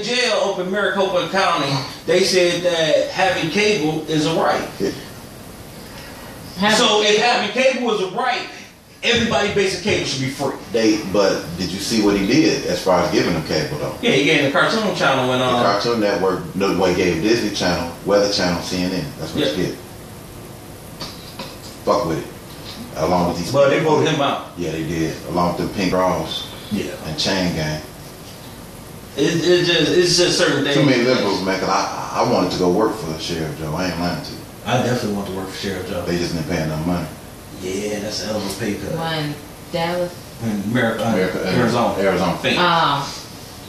jail up in Maricopa County, they said that having cable is a right. So if having cable is a right, everybody basic cable should be free. But did you see what he did as far as giving them cable though? Yeah, he gave the Cartoon Channel and the Cartoon Network. No way gave Disney Channel, Weather Channel, CNN. That's what he did. Fuck with it. Along with these. But they voted him out. Yeah, they did. Along with the pink draws. Yeah. And chain gang. It's just certain things. Too many liberals, man. Cause I wanted to go work for Sheriff Joe. I ain't lying to you. I definitely want to work for Sheriff Joe. They just didn't pay enough money. Yeah, that's a hell of a pay cut. One, Dallas. Arizona.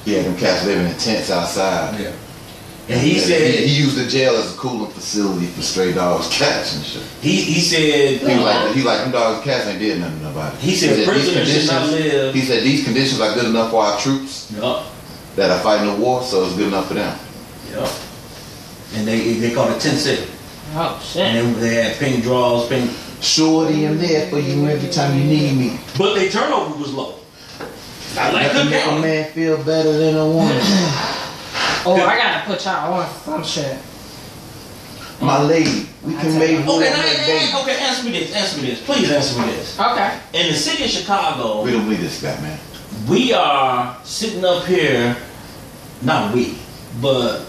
He had them cats living in tents outside. Yeah. And he said he used the jail as a cooling facility for stray dogs, cats and shit. He said he like them dogs and cats ain't did nothing to nobody. He said prisoners should not live. He said these conditions are good enough for our troops that are fighting the war, so it's good enough for them. Yep. And they called it Tent City. Oh shit. And they had pink draws, pink. Shorty, I'm there for you every time you need me. But their turnover was low. I like to make a man feel better than a woman. Oh, I gotta put y'all on some shit. My lady, we can make more. Okay, answer me this. Please answer me this. Okay. In the city of Chicago, we don't believe this guy, man. We are sitting up here, not we, but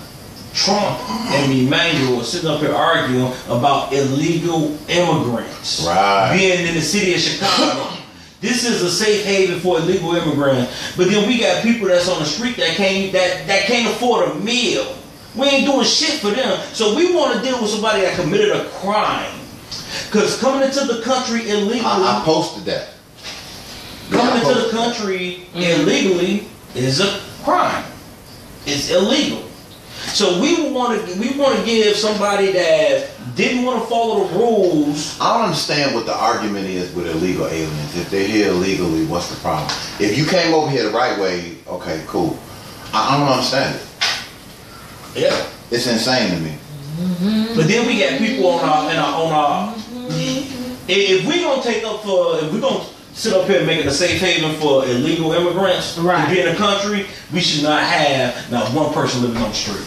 Trump and Emmanuel are sitting up here arguing about illegal immigrants being in the city of Chicago. This is a safe haven for illegal immigrants, but then we got people that's on the street that can't afford a meal. We ain't doing shit for them, so we want to deal with somebody that committed a crime. Because coming into the country illegally, I posted that. Coming into the country illegally is a crime. crime. It's illegal. So we want to give somebody that didn't want to follow the rules. I don't understand what the argument is with illegal aliens. If they're here illegally, what's the problem? If you came over here the right way, okay, cool. I don't understand it. Yeah, it's insane to me. But then we got people on our. If we gonna if we gonna sit up here and make it a safe haven for illegal immigrants to be in the country, we should not have not one person living on the street.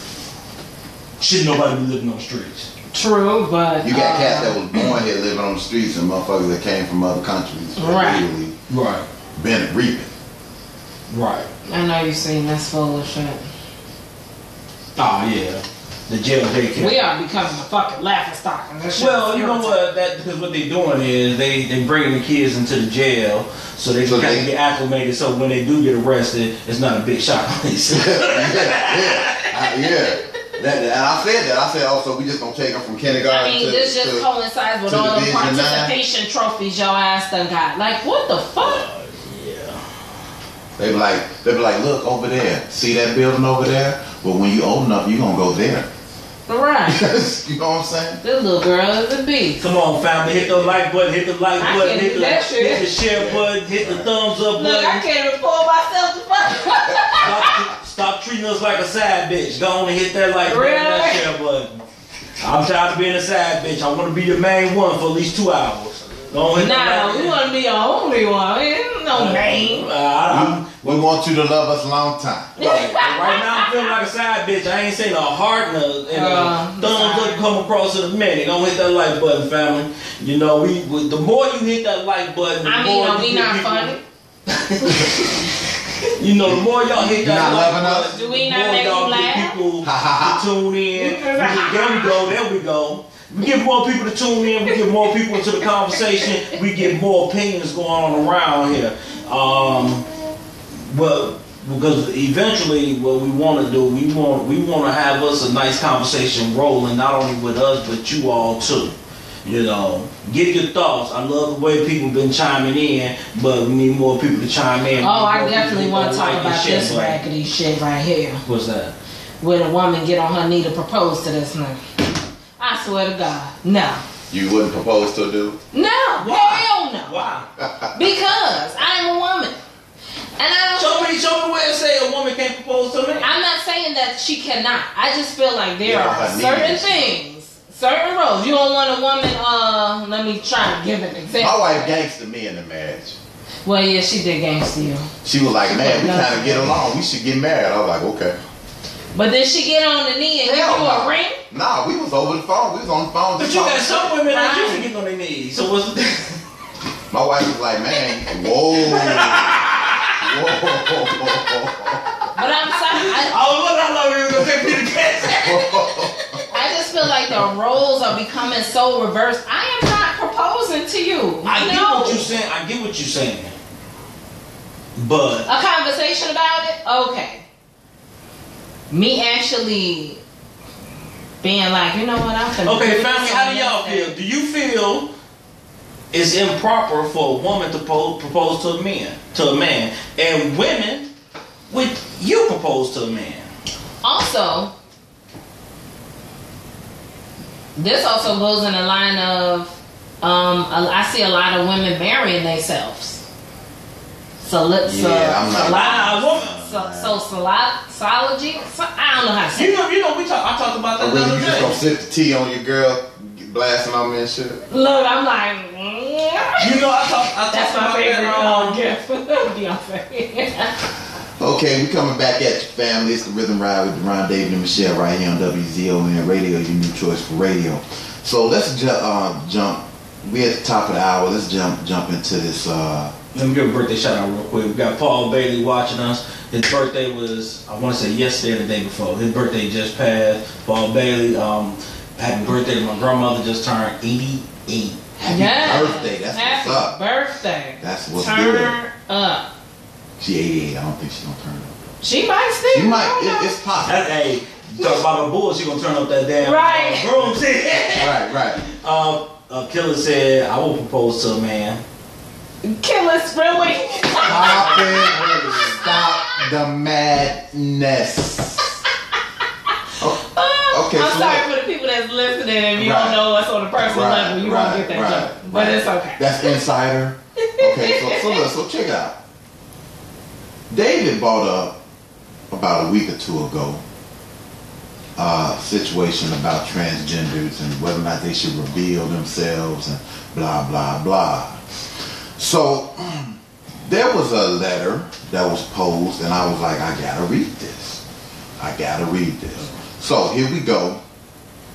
Should nobody be living on the streets? True, but you got cats that was born here living on the streets and motherfuckers that came from other countries. Right. Been reaping. Right. I know you've seen this foolish shit. Oh yeah. The jail daycare. We are becoming a fucking laughing stock. Well, you know what? Because what they doing is they bringing the kids into the jail so they can kind of get acclimated. So when they do get arrested, it's not a big shock. Yeah. And I said that. I said, oh, so we just gonna take them from kindergarten. I mean, this just coincides with all the participation trophies your ass done got. Like, what the fuck? Yeah. They be like, look over there. See that building over there? But when you old enough, you gonna go there. Right. You know what I'm saying? This little girl is a beast. Come on, family. Hit the like button. Hit the like button. Hit the share button. Hit the thumbs up button. Look, I can't even pull myself to fuck. Stop treating us like a side bitch. Go on and hit that like button and that share button. I'm tired of being a side bitch. I want to be the main one for at least 2 hours. Nah, we want to be your only one. Ain't no name. We want you to love us a long time. Right now I'm feeling like a side bitch. I ain't saying a heart and a thumbs up come across in a minute. Don't hit that like button, family. You know, the more you hit that like button, the more are we not funny? You know, the more y'all hit that like button, do we not make you laugh? People to tune in. There we go. We get more people to tune in. We get more people into the conversation. We get more opinions going on around here. But because eventually, what we want to do, we want to have us a nice conversation rolling, not only with us but you all too. You know, give your thoughts. I love the way people been chiming in, but we need more people to chime in. Oh, I definitely want to talk about this raggedy shit right here. What's that? Where the woman get on her knee to propose to this nigga. I swear to God, no. You wouldn't propose to a dude? No, hell no. Why? Because I'm a woman. And I don't show me where it say a woman can't propose to me. I'm not saying that she cannot. I just feel like there are certain things, certain roles. You don't want a woman, let me try to give an example. My wife gangster me in the marriage. Well, yeah, she did gangster you. She was like, man, we kind of get along. We should get married. I was like, okay. But did she get on the knee and give you a ring? Nah, we was over the phone. We was on the phone. But you got some women that used to get on their knees. So what's the My wife was like, man, whoa. But I'm sorry. I just feel like the roles are becoming so reversed. I am not proposing to you. I get what you're saying. I get what you're saying. But a conversation about it? Okay. Me actually being like, you know what, I'm finna okay, family, how do y'all feel? Do you feel it's improper for a woman to propose to a man? And women, would you propose to a man? Also, this also goes in the line of, I see a lot of women marrying themselves. Solology. I don't know how to say. You know, I talked about that. Really, you just gonna sip the tea on your girl, blasting on me and shit. Look, I'm like, you know, I talked that's my favorite gift. Okay, we coming back at you, family. It's the Rhythm Ride with Deron, David, and Michelle right here on WZON Radio, your new choice for radio. So let's jump. We at the top of the hour. Let's jump into this. Let me give a birthday shout out real quick. We got Paul Bailey watching us. His birthday was, I want to say yesterday or the day before. His birthday just passed. Paul Bailey, happy birthday to my grandmother, just turned 88. Happy birthday. That's happy what's up. Birthday. That's what's turn good. Turn up. She 88. I don't think she's going to turn up. She might still. She might. It's possible. Hey, talk about a bull, she going to turn up that damn broom set. Right. Killer said, I will propose to a man. Killers, really? Stop the madness. Okay, I'm sorry for the people that's listening and you don't know us on a personal level. You won't get that joke. But it's okay. That's insider. Okay, so check it out. David brought up about a week or two ago a situation about transgenders and whether or not they should reveal themselves and blah, blah, blah. So there was a letter that was posed and I was like, I gotta read this. So here we go.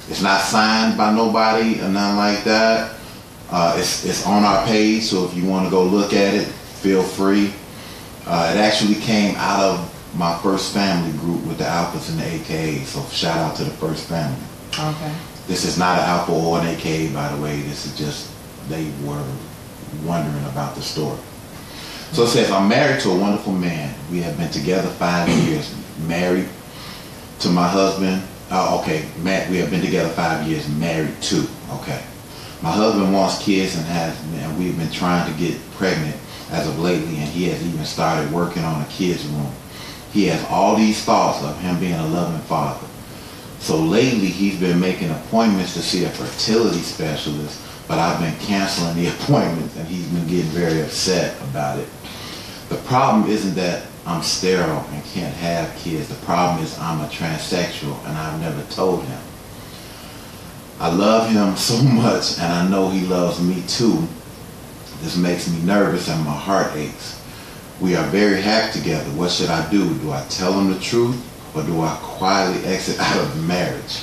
It's not signed by nobody or nothing like that. It's on our page, so if you want to go look at it, feel free. It actually came out of my first family group with the Alphas and the AKA, so shout out to the first family. Okay. This is not an Alpha or an AKA, by the way. This is just, they were wondering about the story. So it says, I'm married to a wonderful man. We have been together 5 years. Married to my husband. We have been together 5 years. Married to. Okay. My husband wants kids and we've been trying to get pregnant as of lately, and he has even started working on a kid's room. He has all these thoughts of him being a loving father. So lately he's been making appointments to see a fertility specialist, but I've been canceling the appointments and he's been getting very upset about it. The problem isn't that I'm sterile and can't have kids. The problem is I'm a transsexual and I've never told him. I love him so much and I know he loves me too. This makes me nervous and my heart aches. We are very happy together. What should I do? Do I tell him the truth or do I quietly exit out of the marriage?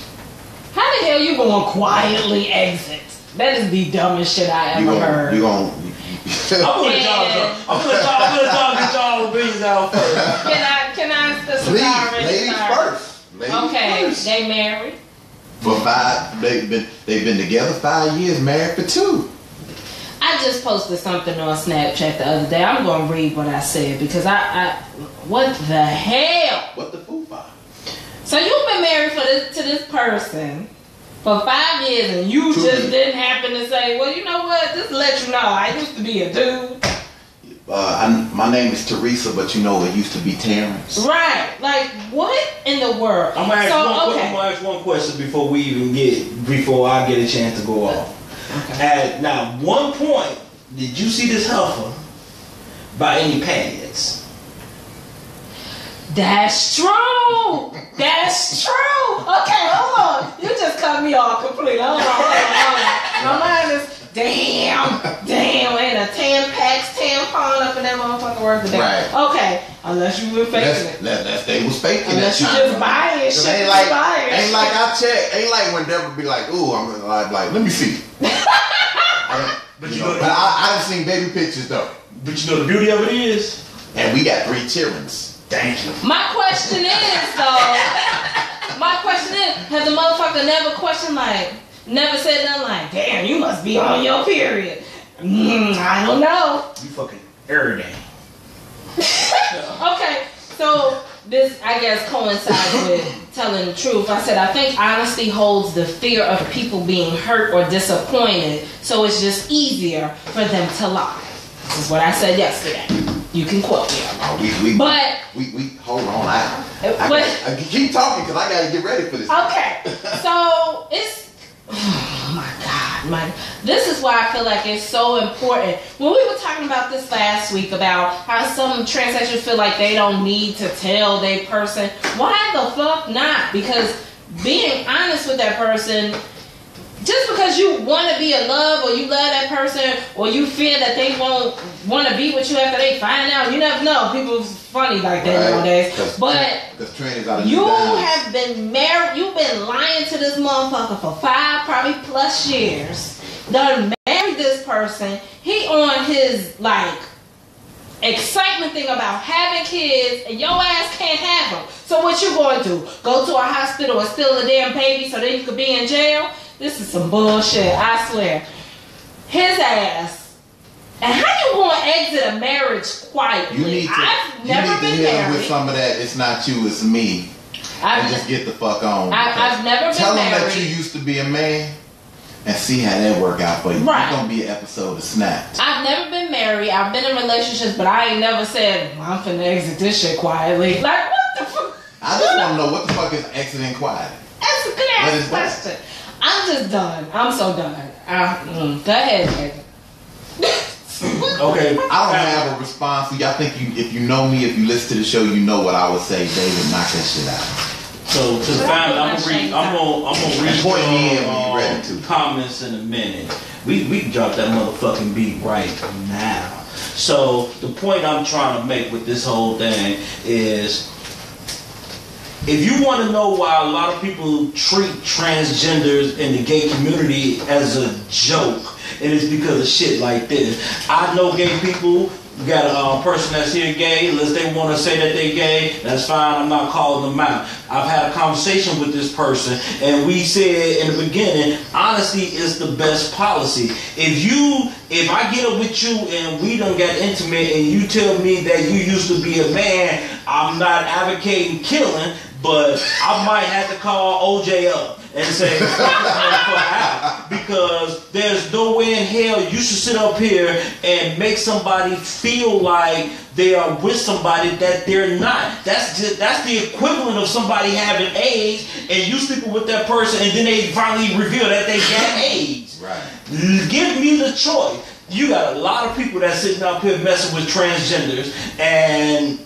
How the hell you gonna quietly exit? That is the dumbest shit I ever heard. I'm gonna get y'all opinions out first. Can I please, ladies first. Okay, they married. For 5, they've been together 5 years, married for 2. I just posted something on Snapchat the other day. I'm gonna read what I said because I what the hell? What the fupa? So you've been married to this person for 5 years and you just didn't happen to say, well, you know what? Just to let you know, I used to be a dude. My name is Teresa, but you know it used to be Terrence. Right. Like, what in the world? I'm gonna ask one question before I get a chance to go off. Okay. Now, one point, did you see this heifer by any pads? That's true. That's true. Okay, hold on. You just cut me off completely. Hold on. My mind is, damn, ain't a tampon up in that motherfucker worth of damn. Right. Okay, unless you were faking it. They was faking unless that you just buying shit. Ain't like I check. Ain't like when Deborah be like, ooh, I'm gonna like, let me see. But I done seen baby pictures though. But you know the beauty of it is, and we got 3 childrens. Thank you. My question is though. Has a motherfucker never said nothing like, damn, you must be on your period? I don't know. You fucking every day. Okay, so this, I guess, coincides with telling the truth. I said, I think honesty holds the fear of people being hurt or disappointed, so it's just easier for them to lie. This is what I said yesterday. You can quote me. We hold on. I keep talking because I got to get ready for this. Okay, so it's, oh my God, this is why I feel like it's so important. When we were talking about this last week about how some transsexuals feel like they don't need to tell their person, why the fuck not? Because being honest with that person, just because you want to be in love or you love that person or you fear that they won't want to be with you after they find out, you never know. People's funny like that nowadays. But you have been married, you've been lying to this motherfucker for 5 probably plus years. Done married this person. He on his like excitement thing about having kids and your ass can't have them. So what you going to do? Go to a hospital and steal a damn baby so then you could be in jail? This is some bullshit, I swear. His ass. And how you going to exit a marriage quietly? I've never been married. With some of that, it's not you, it's me. And just get the fuck on. I've never been married. Tell him that you used to be a man. and see how that work out for you. Right. It's gonna be an episode of Snapped. I've never been married. I've been in relationships, but I ain't never said I'm finna exit this shit quietly. Like what the fuck? I just want to know what the fuck is exiting quietly. That's a good ass question. I'm just done. I'm so done. Go ahead, baby. Okay. I don't have a response for you. I think if you know me, if you listen to the show, you know what I would say. David, knock that shit out. So to the family, I'm gonna read your comments in a minute. We can drop that motherfucking beat right now. So the point I'm trying to make with this whole thing is, if you want to know why a lot of people treat transgenders in the gay community as a joke, and it's because of shit like this. I know gay people. We got a person that's here gay. Unless they want to say that they're gay, that's fine. I'm not calling them out. I've had a conversation with this person, and we said in the beginning, honesty is the best policy. If I get up with you and we done got intimate, and you tell me that you used to be a man, I'm not advocating killing, but I might have to call OJ up and say, out, because there's no way in hell you should sit up here and make somebody feel like they are with somebody that they're not. That's the equivalent of somebody having AIDS and you sleeping with that person and then they finally reveal that they got AIDS. Right. Give me the choice. You got a lot of people that's sitting up here messing with transgenders and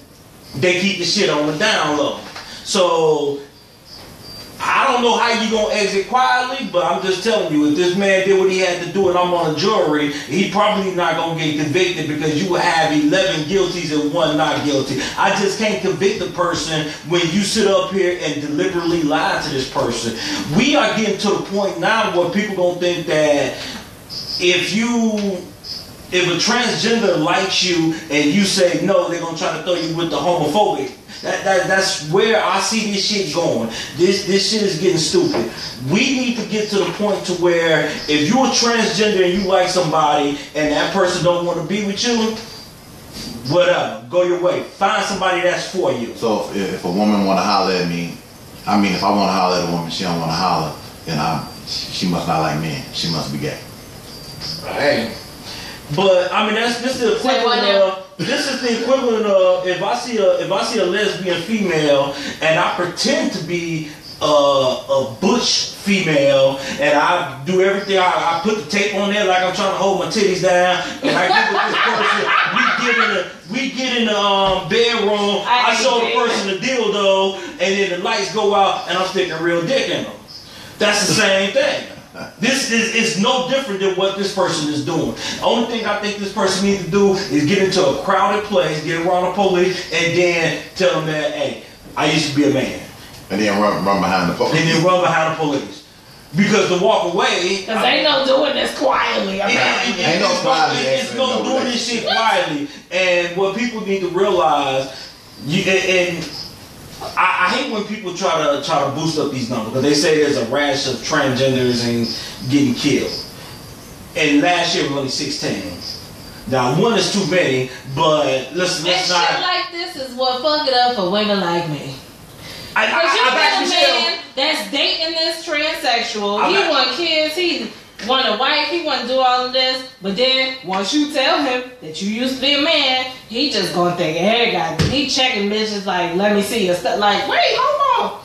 they keep the shit on the down low. So I don't know how you gonna exit quietly, but I'm just telling you, if this man did what he had to do and I'm on a jury, he probably not gonna get convicted because you will have 11 guilties and 1 not guilty. I just can't convict the person when you sit up here and deliberately lie to this person. We are getting to the point now where people gonna think that if a transgender likes you and you say no, they're gonna try to throw you with the homophobic. That's where I see this shit going. This shit is getting stupid. We need to get to the point to where if you're a transgender and you like somebody and that person don't want to be with you, whatever, go your way. Find somebody that's for you. So if a woman want to holler at me, I mean, if I want to holler at a woman, she don't want to holler, then she must not like men. She must be gay. Right. But I mean, this is the equivalent of. This is the equivalent of if I see a lesbian female and I pretend to be a butch female and I do everything. I put the tape on there like I'm trying to hold my titties down and I get with this person. We get in the bedroom. I show the person the dildo and then the lights go out and I'm sticking a real dick in them. That's the same thing. This is no different than what this person is doing. The only thing I think this person needs to do is get into a crowded place, get around the police, and then tell them that, hey, I used to be a man. And then run behind the police. And then run behind the police. Because to walk away... Because ain't no doing this quietly. Ain't no quietly. It's no doing this shit quietly. And what people need to realize, I hate when people try to boost up these numbers because they say there's a rash of transgenders and getting killed. And last year was only 16. Now 1 is too many, but let's not. Shit like this is what fuck it up for women like me. Because you got a man that's dating this transsexual. He want kids. He want a wife. He want to do all of this. But then once you tell him that you used to be a man, he just gonna think, hey, God, he checking bitches like, let me see your stuff. Like, wait, hold on.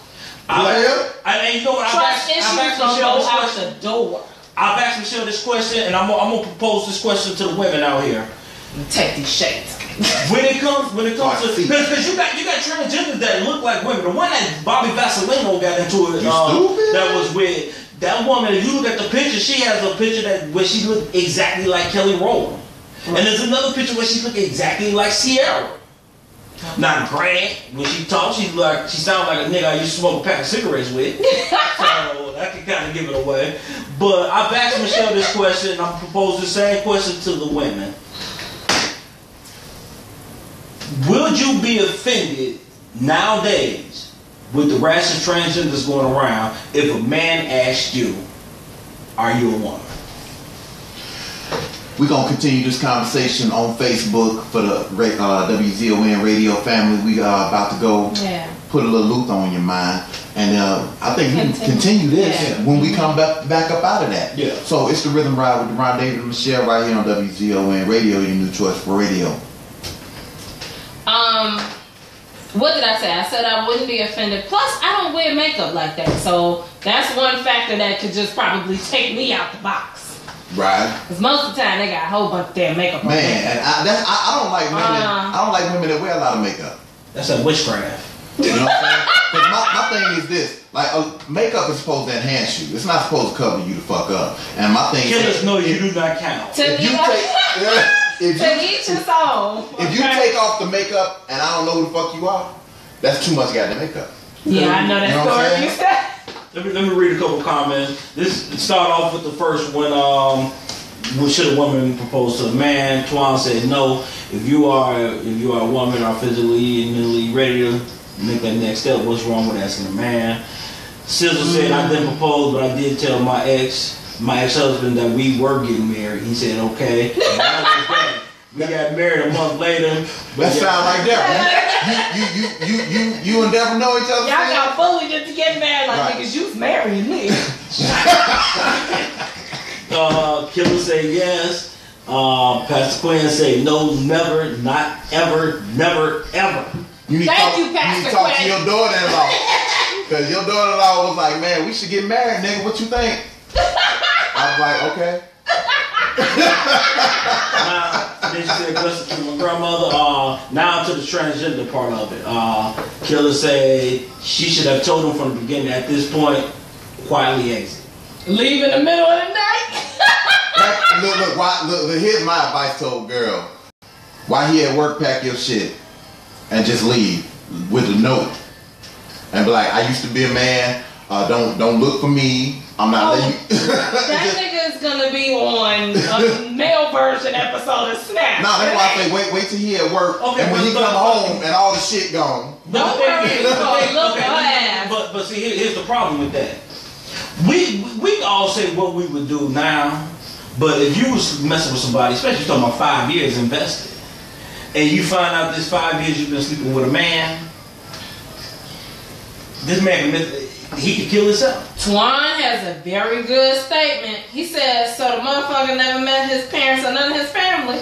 And you know what? Trust issues gonna go out the door. I've asked Michelle this question, and I'm gonna propose this question to the women out here. Take these shades. When it comes to because you got transgenders that look like women. The one that Bobby Vasilino got into it, that was with that woman. If you look at the picture, she has a picture where she looked exactly like Kelly Rowland, and there's another picture where she looked exactly like Sierra. Now, granted, when she talks, she sounds like a nigga I used to smoke a pack of cigarettes with. So that can kind of give it away. But I've asked Michelle this question, and I'm proposing the same question to the women. Would you be offended nowadays with the rash of transgenders going around if a man asked you, are you a woman? We're going to continue this conversation on Facebook for the WZON radio family. We are about to go put a little Luther on your mind. And I think we can continue this when we come back up out of that. Yeah. So it's the Rhythm Ride with Ron David and Michelle right here on WZON Radio, your new choice for radio. What did I say? I said I wouldn't be offended. Plus, I don't wear makeup like that. So that's one factor that could just probably take me out the box. Right. Because most of the time they got a whole bunch of damn makeup on. Man, and I don't like women. I don't like women that wear a lot of makeup. That's a witchcraft. You know what I'm saying? Because my thing is this: like, makeup is supposed to enhance you. It's not supposed to cover you the fuck up. And my thing Killers know you do not count. To each his own. If you take off the makeup and I don't know who the fuck you are, that's too much goddamn makeup. Yeah, I know that story you said. Let me read a couple comments. This start off with the first one. Should a woman propose to a man? Twan said no. If you are a woman or physically and mentally ready to make that next step, what's wrong with asking a man? Sizzle said I didn't propose, but I did tell my ex-husband that we were getting married. He said okay. We got married a month later. That sound like that. You and Deborah know each other. Y'all got bullied into getting married, like niggas. You's marrying me. Killer say yes. Pastor Quinn say no, never, not ever, never, ever. You need to talk to your daughter-in-law. Because your daughter-in-law was like, man, we should get married, nigga. What you think? I was like, okay. Then she said, listen to my grandmother. Now to the transgender part of it. Killer said she should have told him from the beginning. At this point, quietly exit. Leave in the middle of the night. Look, here's my advice to old girl. While he at work, pack your shit and just leave with a note. And be like, I used to be a man. Don't look for me. I'm not letting you. That nigga is gonna be on a male version episode of Snap. No, that's why I say wait till he at work. Okay, and when he come home and all the shit gone. Don't worry, he's gonna look her ass. But see, here's the problem with that. We all say what we would do now, but if you was messing with somebody, especially talking about 5 years invested, and you find out this 5 years you've been sleeping with a man, this man he could kill himself. Twan has a very good statement. He says, so the motherfucker never met his parents or none of his family.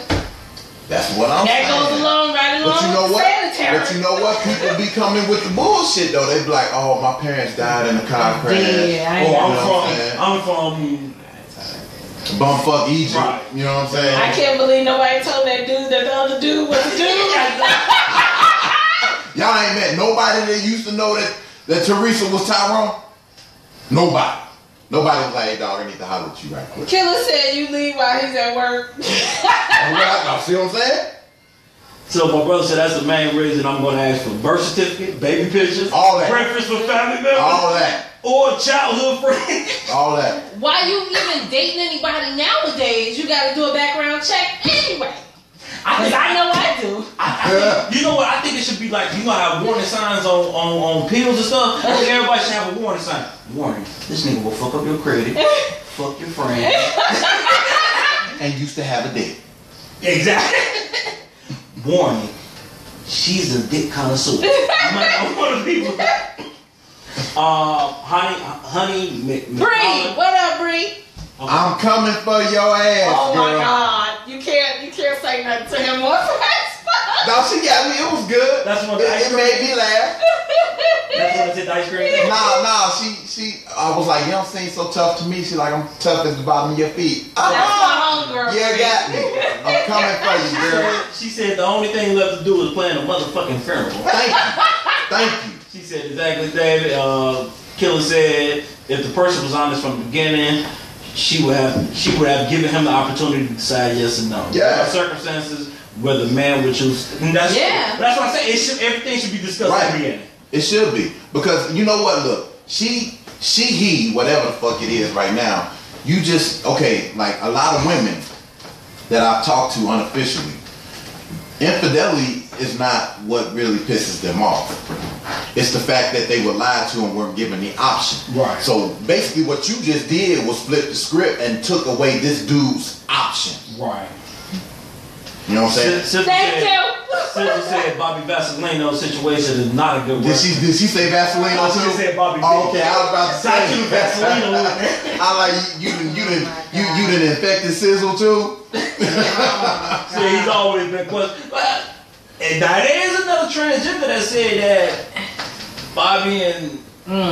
That's what I'm saying. That goes along right along with sanitary. But you know what? People be coming with the bullshit though. They be like, oh, my parents died in a car crash. Yeah, I'm from bumfuck Egypt. Right. You know what I'm saying? I can't believe nobody told that dude that the other dude was a dude. Y'all ain't met nobody that used to know that Teresa was Tyrone? Nobody. Nobody was like, hey, dog, I need to holler at you right quick. Killer said you leave while he's at work. See what I'm saying? So my brother said that's the main reason I'm going to ask for birth certificate, baby pictures, all that, breakfast with family members, all that, or childhood friends, all that. Why you even dating anybody nowadays? You got to do a background check anyway. I know I do. You know what? I think it should be like, you know how warning signs on pills and stuff? I think everybody should have a warning sign. Warning, this nigga will fuck up your credit, fuck your friend. And used to have a dick. Exactly. Warning, she's a dick connoisseur. You might not want to be with her. Honey, Bree, what up, Bree? Okay. I'm coming for your ass, oh girl. My God, you can't say nothing to him once. No, she got me. It was good. That's what it made me laugh. That's what it's ice cream. Nah. She. I was like, you don't seem so tough to me. She like, I'm tough as the bottom of your feet. That's my homegirl. Yeah, got me. I'm coming for you, girl. She said the only thing left to do is plan a motherfucking funeral. Thank you. She said exactly, David. Killer said if the person was honest from the beginning, she would have given him the opportunity to decide yes or no. Yeah. There are circumstances where the man would choose. That's what I'm saying. Everything should be discussed at the beginning. It should be, because you know what? Look, he, whatever the fuck it is right now. You just like a lot of women that I've talked to unofficially. Infidelity is not what really pisses them off. It's the fact that they were lied to and weren't given the option. Right. So basically what you just did was flip the script and took away this dude's option. Right. You know what I'm saying? Thank you. Sister said Bobby Vasilino situation is not a good word. Did she say Vasilino too? She said Bobby. Oh, okay, I was about to say Vasilino. I like you didn't infect the sizzle too. See, he's always been questioned. And now there is another transgender that said that Bobby and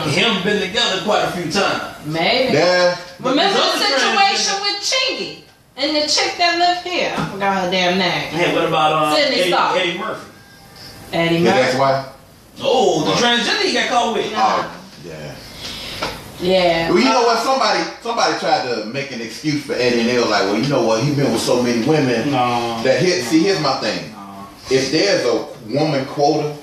him been together quite a few times. Maybe. Yeah. Remember the situation with Chingy and the chick that lived here? I forgot her damn name. Hey, what about Eddie Murphy? Eddie Murphy. That's why. Oh, the transgender he got caught with. Oh, yeah. Yeah. Well, you know what? Somebody tried to make an excuse for Eddie, and they were like, well, you know what? He's been with so many women. See, here's my thing. If there's a woman quota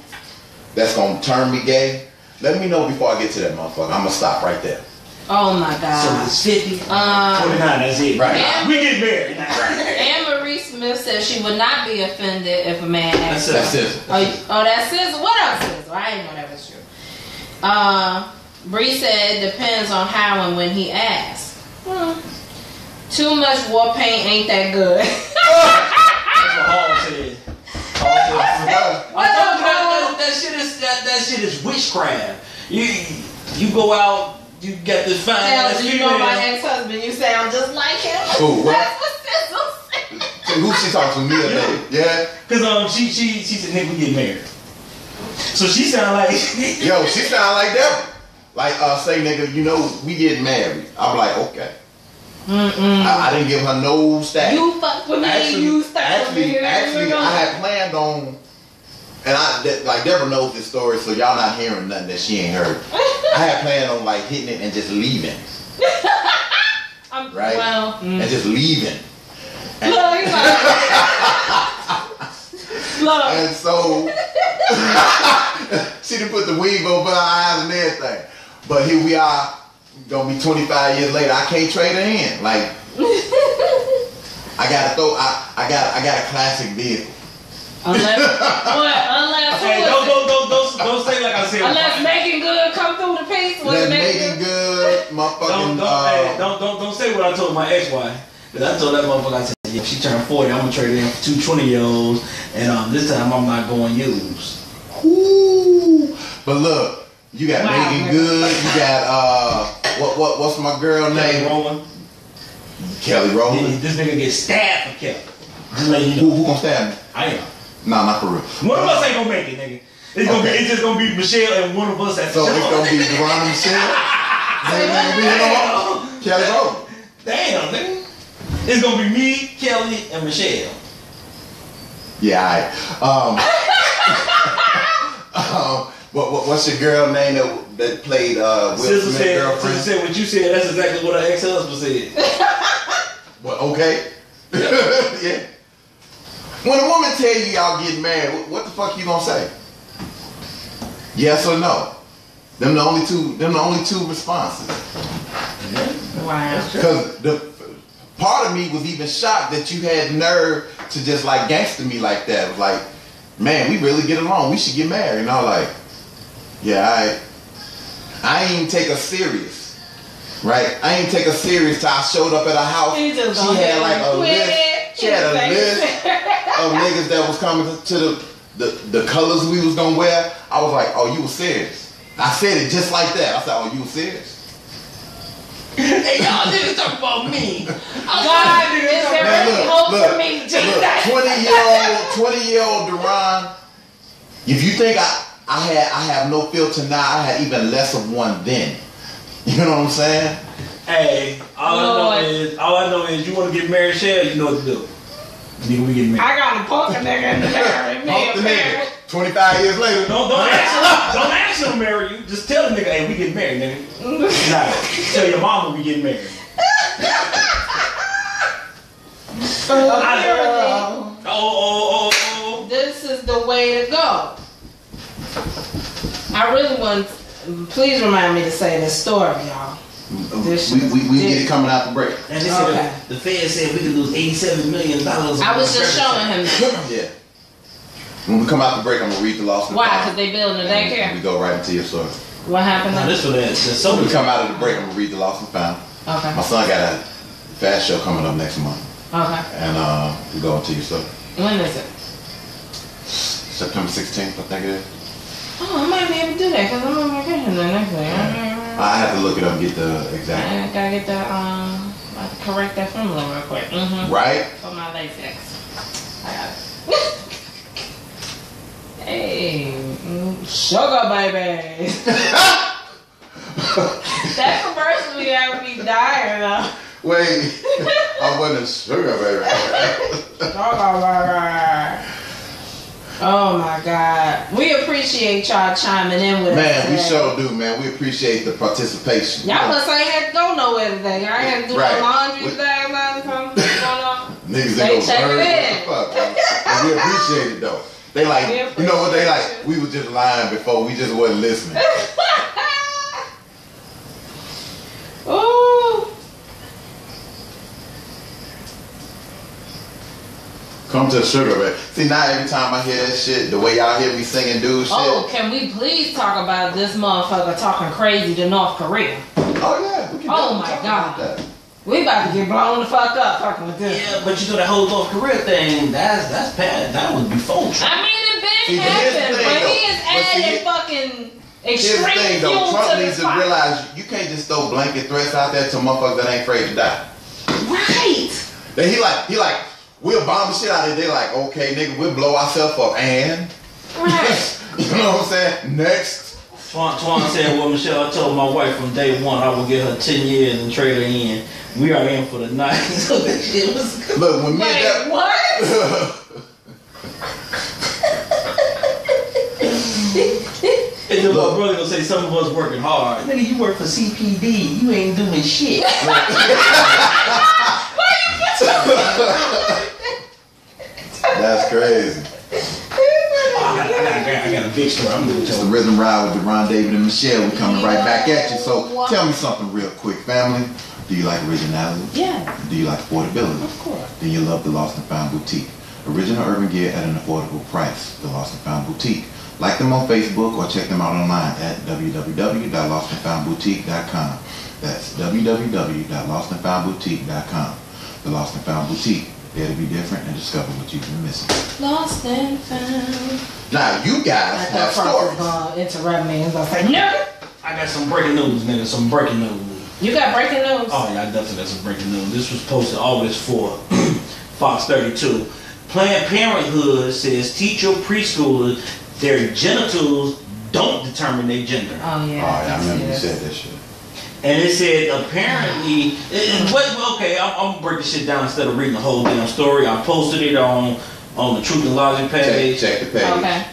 that's gonna turn me gay, let me know before I get to that motherfucker. I'm gonna stop right there. Oh my God. So it's 50. 29. That's it. Right. We get married. Anne Marie Smith said she would not be offended if a man asked her. That's it. Oh, that's Sizzle. What else Sizzle? I didn't know that was true. Bree said it depends on how and when he asks. Too much war paint ain't that good. That's what Hall said. That shit is witchcraft. You go out, you get this fine ass female. You know my ex-husband, you sound just like him. Ooh, what? That's what Sizzle said. Who she talking to me today? Yeah. Cause she said nigga we get married. So she sound like yo, she sound like that. Like say nigga, you know we getting married. I'm like okay. I didn't give her no status. You fuck with me, you stuck with me. Actually, I had planned on, and like Deborah knows this story, so y'all not hearing nothing that she ain't heard. I had planned on like hitting it and just leaving. Right? Well, and just leaving. And, and so she done put the weave over her eyes and everything. But here we are. Gonna be 25 years later. I can't trade her in. Like I got a classic vehicle. Unless hey, don't say like I said. Unless Making Good come through the piece. Unless Making Good, motherfucking. Don't say what I told my ex-wife. Cause I told that motherfucker, I said, yeah, she turned 40. I'm gonna trade her in for 2 20-year-olds, and this time I'm not going used. Ooh. But look. You got Making Good. You got what's my girl name? Kelly Rowland. This nigga get stabbed for Kelly. Just let you know. Who gonna stab me? I am. Nah, not for real. One of us ain't gonna make it, nigga. It's just gonna be Michelle and one of us at the show. So it's gonna be Deron and Michelle. Kelly Rowland. Damn, nigga. It's gonna be me, Kelly, and Michelle. Yeah, alright. What's your girl name that played Will Smith's girlfriend? Sister said what you said. That's exactly what her ex-husband said. Well, okay. Yep. Yeah. When a woman tell you y'all getting married, what the fuck you gonna say? Yes or no? Them the only two responses. Wow. Because the part of me was even shocked that you had nerve to just like gangster me like that. It was like, man, we really get along. We should get married. And I was like, yeah, I ain't even take her serious, right? I ain't take her serious till I showed up at her house. She had like a list. She had a list of niggas that was coming to the colors we was gonna wear. I was like, oh, you was serious. I said it just like that. I said, oh, you was serious. Hey, y'all niggas talk about me. God, is there any hope for me, Jesus? 20-year-old Deron, if you think I have no filter now, I had even less of one then. You know what I'm saying? Hey, all I know is you want to get married, Shell, you know what to do. Nigga, we get married. I got a punk nigga marry me. Punk the nigga. 25 years later. Don't ask him to marry you. Just tell the nigga, hey, we get married, nigga. Nah, tell your mama we get married. This is the way to go. I really want. Please remind me to say this story, y'all. We get it coming out the break. And they said the Fed said we could lose $87 million. I was just showing him that. Yeah. When we come out the break, I'm gonna read the loss. Why? Because they building a daycare. We go right into your story. What happened? When we come out of the break, I'm gonna read the lost and found. Okay. My son got a fast show coming up next month. Okay. And we go into your story. When is it? September 16th, I think it is. Oh, I might be able to do that because I'm on vacation the next week. I have to look it up and get the exact. I gotta get the I have to correct that formula real quick. Right? For my latex. I got it. Hey, sugar baby. That commercial we have me dying though. Wait, I wasn't sugar baby. Sugar baby. Oh my God. We appreciate y'all chiming in with us. Man, we sure do, man. We appreciate the participation. Y'all must ain't had to go nowhere today. I ain't had to do no laundry today. Niggas ain't gonna burn. What the fuck, man? And we appreciate it though. They like, you know what they like? We was just lying before. We just wasn't listening. Ooh. Come to the sugar, man. See, now every time I hear that shit, the way y'all hear me singing dude shit. Oh, can we please talk about this motherfucker talking crazy to North Korea? Oh, yeah. We can my God. We about to get blown the fuck up fucking with this. Yeah, but you know that whole North Korea thing, that's bad. That was before. I mean, it been happened, but he is adding fucking extreme thing, fuel though. Trump to needs the to fire. realize you can't just throw blanket threats out there to motherfuckers that ain't afraid to die. Right. Then he like, we'll bomb the shit out of it. They like, okay, nigga, we'll blow ourselves up and Right. you know what I'm saying? Next. Twan said, well, Michelle, I told my wife from day one I would get her 10 years and trade her in. We are in for the night. So that shit was good. Look, when me and that... What? And then my brother gonna say some of us working hard. Nigga, you work for CPD. You ain't doing shit. That's crazy. I got a big story. I'm gonna It's tell the you. Rhythm Ride with Deron David and Michelle. We're coming right back at you. So tell me something real quick, family. Do you like originality? Yeah. Do you like affordability? Of course. Do you love the Lost and Found Boutique? Original urban gear at an affordable price. The Lost and Found Boutique. Like them on Facebook or check them out online at www.lostandfoundboutique.com. That's www.lostandfoundboutique.com. The Lost and Found Boutique. There to be different and discover what you've been missing. Lost and found. Now, you guys have stories. Interrupt me and say, no. I got some breaking news, nigga. Some breaking news. You got breaking news? Oh, yeah, I definitely got some breaking news. This was posted August 4, Fox 32. Planned Parenthood says teach your preschoolers their genitals don't determine their gender. Oh, yeah. Oh, yeah, I remember you said that shit. And it said apparently, okay, I'm gonna break this shit down instead of reading the whole damn story. I posted it on the Truth and Logic page. Check the page. Okay.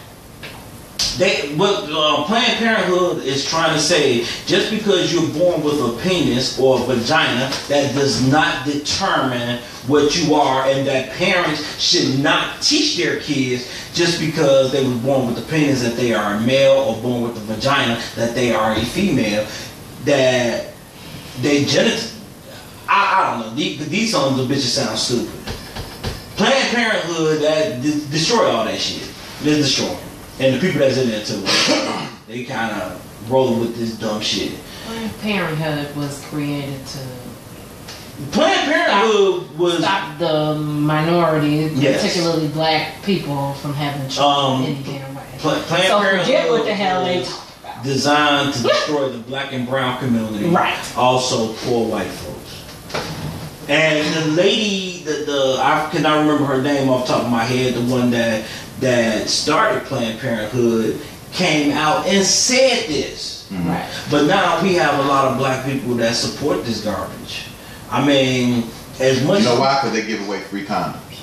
What Planned Parenthood is trying to say, just because you're born with a penis or a vagina, that does not determine what you are, and that parents should not teach their kids just because they were born with the penis that they are a male or born with the vagina that they are a female. That they I don't know. These sons of bitches sound stupid. Planned Parenthood, that destroy all that shit. They destroy them. And the people that's in there too. They kind of rolling with this dumb shit. Planned Parenthood was created to Planned Parenthood was stop the minority, yes, particularly black people, from having children any damn way. Planned so Parenthood forget what the hell they talk about. Designed to destroy the black and brown community. Right. Also poor white folks. And the lady, I cannot remember her name off the top of my head, the one that started Planned Parenthood, came out and said this. Mm-hmm. Right. But now we have a lot of black people that support this garbage. I mean, as much. You know why? Because they give away free condoms.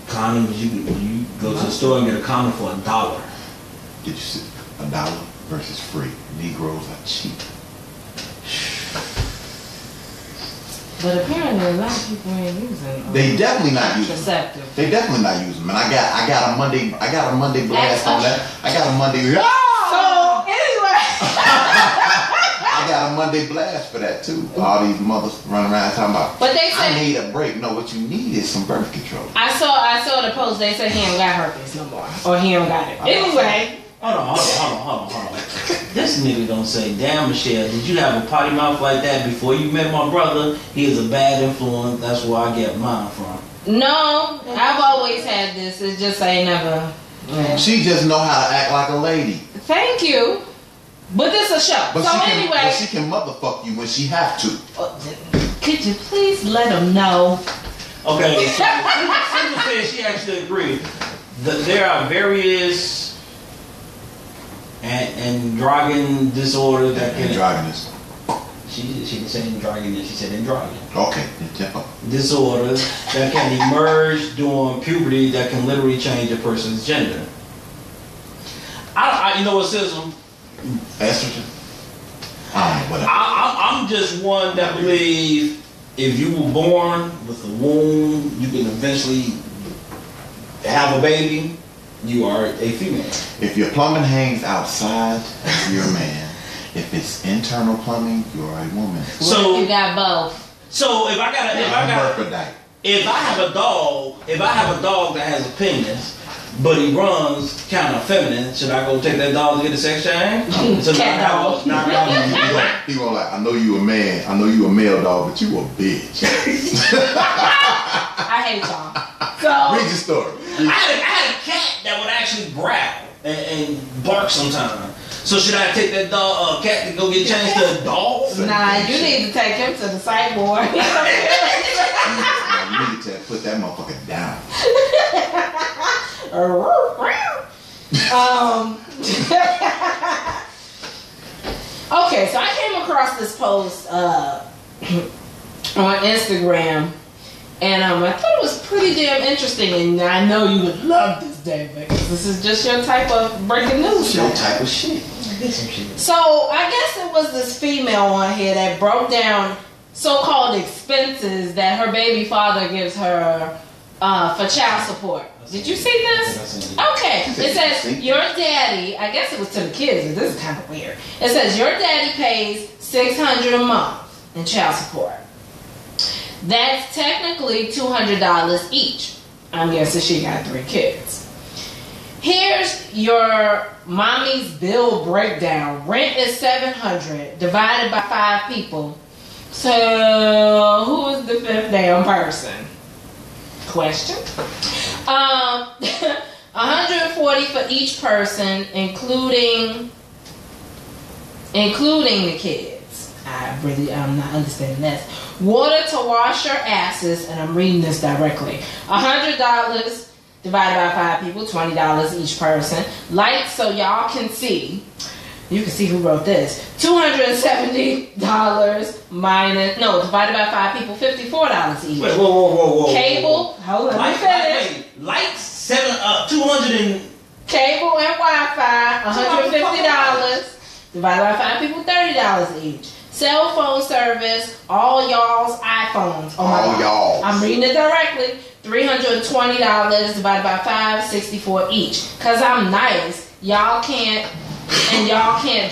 Condoms, you go to the store and get a condom for $1. Get you $1 versus free. Negroes are cheap. But apparently a lot of people ain't using. They definitely not using them. Contraceptive. They definitely not using them. And I got a Monday blast on that. I got a Monday. So anyway. I got a Monday blast for that too. All these mothers running around talking about. But they say I need a break. No, what you need is some birth control. I saw the post. They said he ain't got herpes no more, or he don't got it. Anyway. Hold on. This nigga gonna say, damn, Michelle, did you have a potty mouth like that before you met my brother? He is a bad influence. That's where I get mine from. No, I've always had this. It's just I ain't never. Yeah. She just know how to act like a lady. Thank you. But this is a show. But so anyway, she can motherfuck you when she have to. Could you please let them know? Okay, so Cindy says she actually agreed. There are various androgyn disorders that can. Androgynous. She didn't say androgynous. She said androgyn. Okay. Disorders that can emerge during puberty that can literally change a person's gender. You know what, Sizzle? Estrogen. Whatever. I'm just one that believe if you were born with a womb, you can eventually have a baby. You are a female. If your plumbing hangs outside, you're a man. If it's internal plumbing, you're a woman. So you got both. So if I have a dog that has a penis, but he runs kind of feminine, should I go take that dog to get a sex change? So Cat dog. He won't like, I know you a man, I know you a male dog, but you a bitch. I hate y'all. So read your story. I had a cat that would actually growl and bark sometimes. So should I take that dog, cat to go get changed to a dog? Nah, you need to take him to the psych ward. You need to put that motherfucker down. Okay, so I came across this post on Instagram, and I thought it was pretty damn interesting, and I know you would love this, David, because this is just your type of breaking news. Your type of shit. So I guess it was this female on here that broke down so-called expenses that her baby father gives her for child support. Did you see this? Okay. It says your daddy, I guess it was to the kids, this is kind of weird. It says your daddy pays $600 a month in child support. That's technically $200 each. I'm guessing she got 3 kids. Here's your mommy's bill breakdown. Rent is $700 divided by 5 people. So who is the 5th damn person? Question. $140 for each person, including the kids. I'm not understanding this. Water to wash your asses, and I'm reading this directly. $100 divided by 5 people, $20 each person. Lights so y'all can see. You can see who wrote this. $270 divided by 5 people, $54 each. Wait, whoa. Cable, hold on, let me finish. Lights, 200 and... Cable and Wi-Fi, $150. Divided by 5 people, $30 each. Cell phone service, all y'all's iPhones. Oh my God. Y'all. I'm reading it directly. $320 divided by 5, $64 each. Cause I'm nice. Y'all can't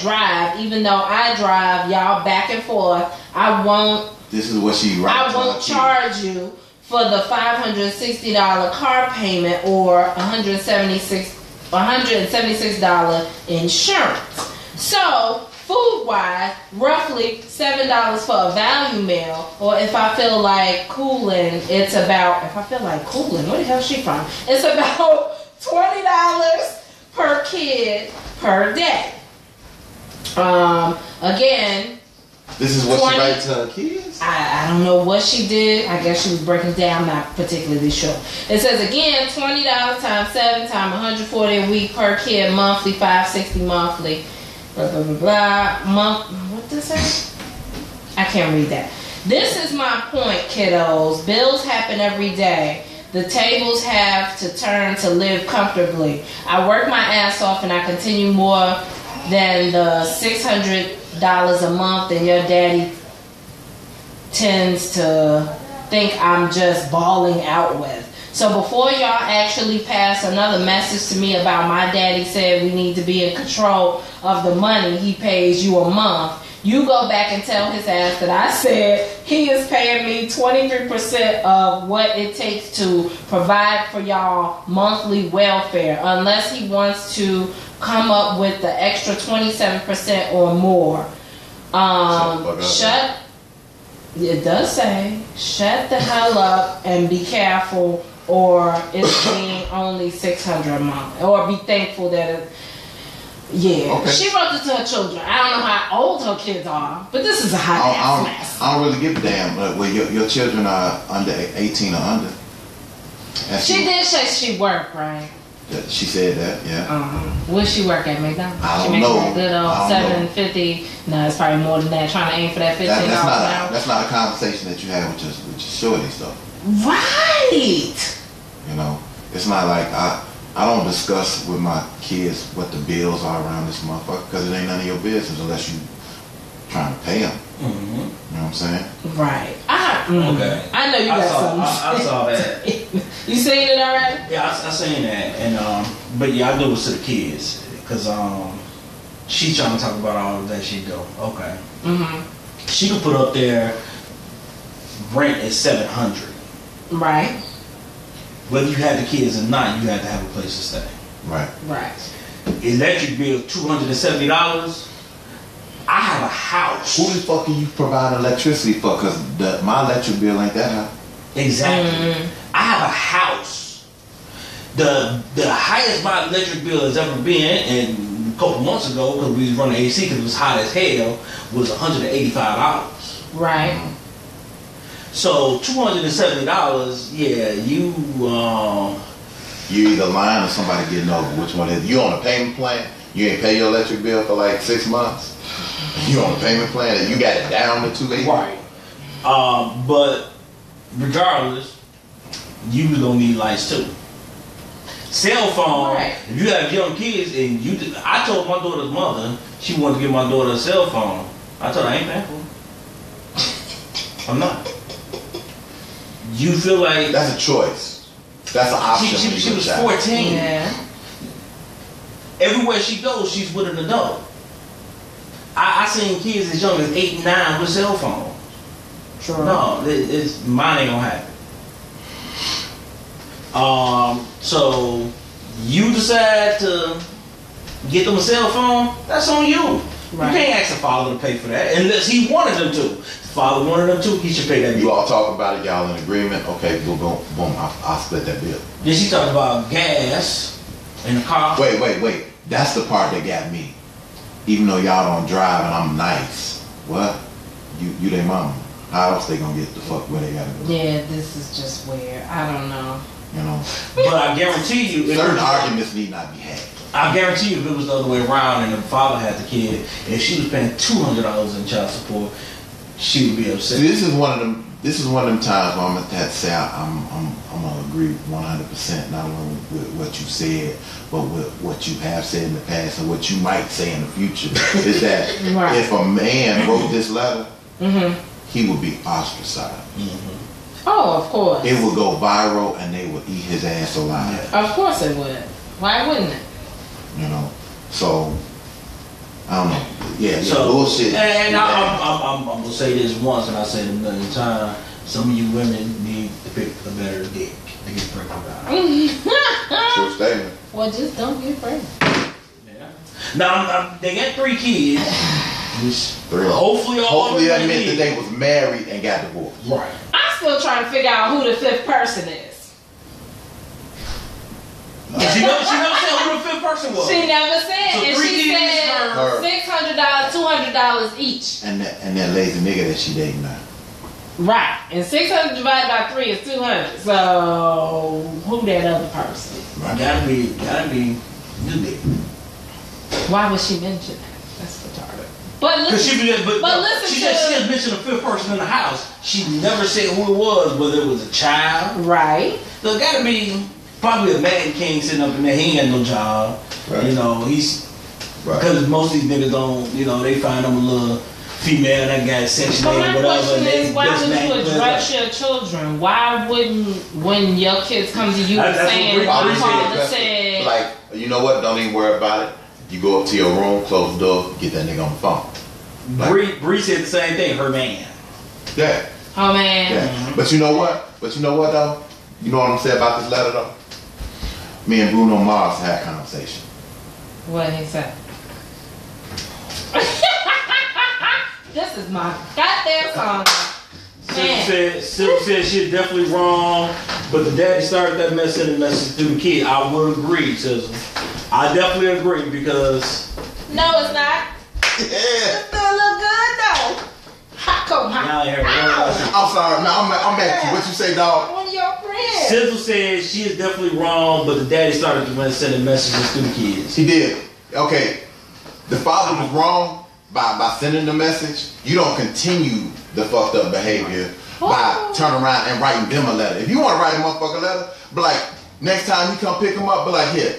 drive. Even though I drive, y'all back and forth. I won't. This is what she writes. I won't charge you for the $560 car payment or $176 insurance. So food-wise, roughly $7 for a value meal, or if I feel like cooling, where the hell is she from? It's about $20 per kid per day. Again, this is what she writes to her kids? I don't know what she did. I guess she was breaking down, not particularly sure. It says again, $20 times 7 times $140 a week per kid monthly, $560 monthly. Blah, blah, blah, blah. What does that say? I can't read that. This is my point, kiddos. Bills happen every day. The tables have to turn to live comfortably. I work my ass off and I continue more than the $600 a month, and your daddy tends to think I'm just balling out with. So before y'all actually pass another message to me about my daddy said we need to be in control of the money he pays you a month, you go back and tell his ass that I said he is paying me 23% of what it takes to provide for y'all monthly welfare, unless he wants to come up with the extra 27% or more. It does say, shut the hell up and be careful, or it's being only $600 a month, or be thankful that it. Yeah, okay. She wrote this to her children. I don't know how old her kids are, but this is a hot ass mess. I don't really give a damn. Well, your children are under 18 or under. She did say she worked, right? She said that, yeah. Where she work at McDonald's? I don't she know. That good old $7.50. No, it's probably more than that. Trying to aim for that $15 an hour. That's not a conversation that you have with your shorty stuff. Right. You know, it's not like I don't discuss with my kids what the bills are around this motherfucker because it ain't none of your business unless you trying to pay them. Mm-hmm. You know what I'm saying? Right. Okay. I know you got something. I saw that. You seen it already? Yeah, I seen that, and but yeah, I do it to the kids because she trying to talk about all of that. She go, okay. Mm-hmm. She can put up there rent is $700. Right. Whether you have the kids or not, you have to have a place to stay. Right. Right. Electric bill $270. I have a house. Who the fuck are you providing electricity for? Because my electric bill ain't that high. Exactly. Mm-hmm. I have a house. The highest my electric bill has ever been, and a couple months ago, because we was running AC because it was hot as hell, was $185. Right. Mm-hmm. So $270, yeah, you either lying or somebody getting over. Which one is you on a payment plan? You ain't pay your electric bill for like 6 months. You on a payment plan and you got it down to $280. Right. But regardless, you gonna need lights too. Cell phone. Right. If you have young kids and I told my daughter's mother she wanted to give my daughter a cell phone. I told her I ain't paying for it. I'm not. You feel like that's a choice. That's an option. She was 14. Yeah. Everywhere she goes, she's with an adult. I seen kids as young as 8 and 9 with cell phones. Sure. No, mine ain't gonna happen. So you decide to get them a cell phone, that's on you. Right. You can't ask the father to pay for that unless he wanted them to. If the father wanted them to, he should pay that bill. You all talk about it, y'all in agreement. Okay, boom, boom, boom. I'll split that bill. Then she talked about gas in the car. Wait. That's the part that got me. Even though y'all don't drive and I'm nice. What? You their mama. How else they gonna get the fuck where they gotta go? Yeah, this is just weird. I don't know. You know? But I guarantee you... certain arguments need not be had. I guarantee you if it was the other way around and the father had the kid, if she was paying $200 in child support, she would be upset. See, this is one of them times where I'm gonna have to say I'm gonna agree 100%, not only with what you said, but with what you have said in the past and what you might say in the future. Is that right. If a man wrote this letter, mm-hmm. he would be ostracized. Mm-hmm. Oh, of course. It would go viral and they would eat his ass alive. Of course it would. Why wouldn't it? You know, so I don't know. Yeah, so, bullshit. And I'm gonna say this once, and I say it a million times. Some of you women need to pick a better dick to get pregnant by. True statement. Well, just don't get pregnant. Yeah. Now they got 3 kids. Hopefully that meant that they was married and got divorced. Right. I'm still trying to figure out who the 5th person is. She never said who the 5th person was. She never said. So and she said $600, $200 each. And that lazy nigga that she dating now. Right. And 600 divided by 3 is 200. So who that other person? Right. Gotta be you dick. Why would she mention that? That's retarded. But listen, she just mentioned a 5th person in the house. She never said who it was, whether it was a child. Right. So it gotta be probably a Mad King sitting up in there. He ain't got no job. Right. You know, because most of these niggas don't, you know, they find them a little female that got Section 8 or whatever. My question is, why would you address your children? Why wouldn't, when your kids come to you saying, my father said... Like, you know what? Don't even worry about it. You go up to your room, close the door, get that nigga on the phone. Like, Bree said the same thing. Her man. Yeah. Oh man. Yeah. Mm-hmm. But you know what? Though? You know what I'm saying about this letter though? Me and Bruno Mars had a conversation. What he said? This is my goddamn song. Sizzle said she's definitely wrong, but the daddy started that mess and the message to the kid. I would agree, Sizzle. I definitely agree because. No, it's not. Yeah. It still look good though. I'm sorry, man. I'm at you. What you say, dog? One of your friends. Sizzle said she is definitely wrong, but the daddy started to send messages to the kids. He did. Okay. The father was wrong by sending the message. You don't continue the fucked up behavior by turning around and writing them a letter. If you want to write a motherfucker letter, but like next time you come pick them up, be like, here,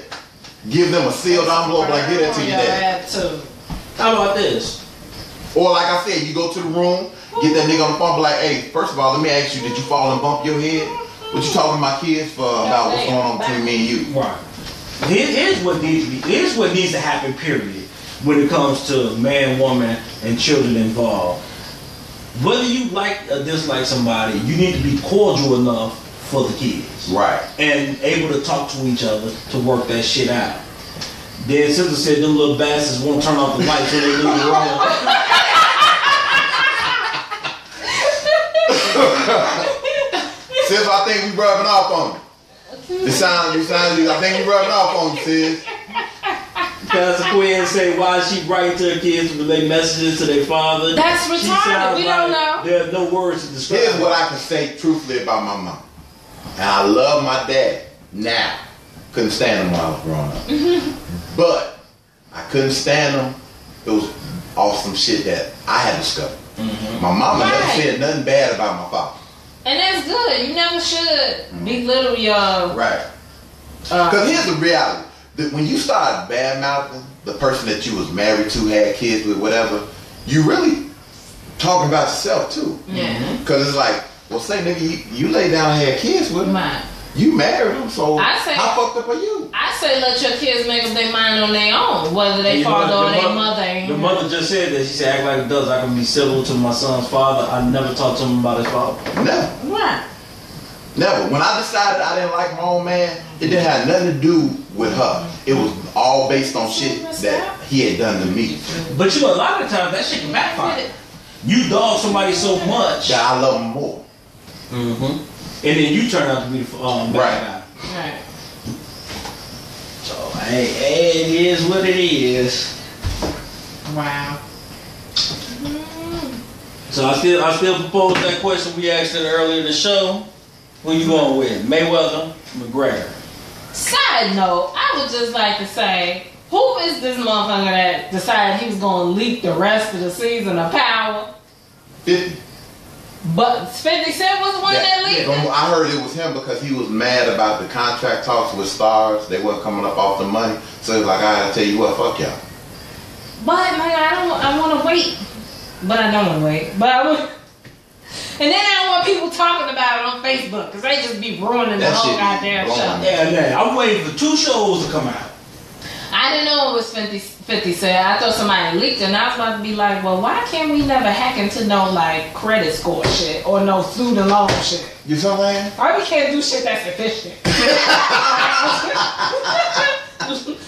give them a sealed envelope, like get that to your dad. How about this? Or like I said, you go to the room, get that nigga on the phone, be like, hey, first of all, let me ask you, did you fall and bump your head? What you talking to my kids for about what's going on between me and you? Right. Here's what needs to happen, period, when it comes to man, woman, and children involved. Whether you like or dislike somebody, you need to be cordial enough for the kids. Right. And able to talk to each other to work that shit out. Then Sister said them little bastards won't turn off the lights when they leave the room. Sis, I think we rubbing off on you. I think we rubbing off on you, sis. Pastor Quinn say, why is she writing to her kids to relay messages to their father? That's retarded. We don't know. There are no words to describe. Here's what I can say truthfully about my mom. And I love my dad now. Couldn't stand him when I was growing up. But I couldn't stand him. It was awesome shit that I had discovered. My mama never said nothing bad about my father. And that's good. You never should belittle your... Right. Because here's the reality. That when you start bad-mouthing the person that you was married to, had kids with, whatever, you really talking about yourself too. Yeah. Because it's like, well, say, nigga, you lay down and had kids with him. Right. You married him, so how fucked up are you? I say let your kids make up their mind on their own, whether they father or their mother. The mother just said that. She said, act like it does. I can be civil to my son's father. I never talked to him about his father. Never. Right. Never. When I decided I didn't like my own man, it didn't have nothing to do with her. It was all based on shit that he had done to me. But you know, a lot of times that shit can backfire. You dog somebody so much that I love him more. And then you turn out to be the bad guy. Right. So, hey, it is what it is. Wow. So I still propose that question we asked it earlier in the show. Who you going with? Mayweather, McGregor? Side note, I would just like to say, who is this motherfucker that decided he was going to leak the rest of the season of Power? 50. But 50 Cent was the one that leaked it? I heard it was him because he was mad about the contract talks with Stars. They weren't coming up off the money. So he was like, I gotta tell you what, fuck y'all. But man, I want to wait. But I don't want to wait. But I would. And then I don't want people talking about it on Facebook because they just be ruining the whole goddamn show. Yeah, I'm waiting for 2 shows to come out. I didn't know it was 50 Cent. I thought somebody leaked it, and I was about to be like, well, why can't we never hack into no like credit score shit or no student loan shit? You know what I'm saying? Why we can't do shit that's efficient?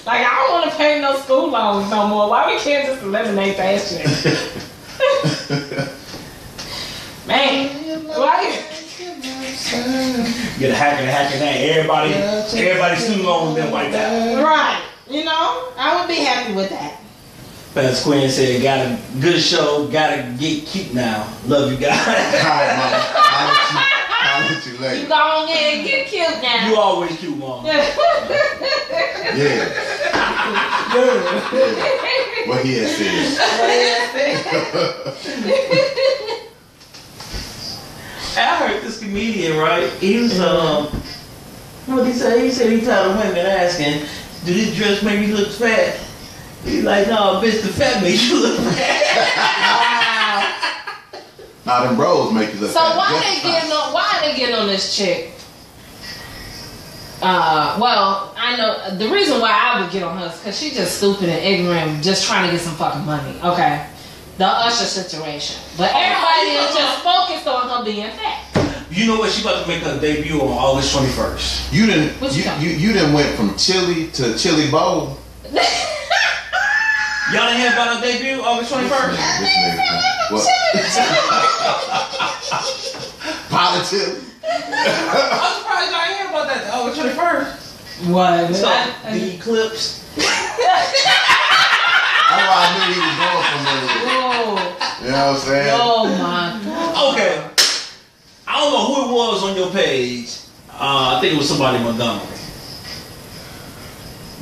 Like, I don't want to pay no school loans no more. Why we can't just eliminate that shit? Man, why? Get a hacking that. Everybody's student loans been wiped out. Right. You know, I would be happy with that. Pastor Quinn said, got a good show, gotta get cute now. Love you guys. All right, mama. I'll let you later. You go on and get cute now. You always cute, mom. Yeah. What he had said. I heard this comedian, right? He was, what did he say? He said he tired of women asking, do this dress make me look fat? He's like, no, bitch, the fat makes you look fat. Wow. Now them bros make you look so fat. why are they getting on this chick? Well, I know the reason why I would get on her is because she's just stupid and ignorant, just trying to get some fucking money. Okay. The Usher situation. But everybody is just focused on her being fat. You know what? She about to make her debut on August 21st. You didn't went from Chili to Chili Bowl. Y'all didn't hear about her debut August 21st? What? Positive. I'm surprised I ain't hear about that. Oh, 21st. What? So, the eclipse. That's why I knew he was going from there. Whoa. You know what I'm saying? Oh my God. Okay. I don't know who it was on your page. I think it was somebody in Montgomery.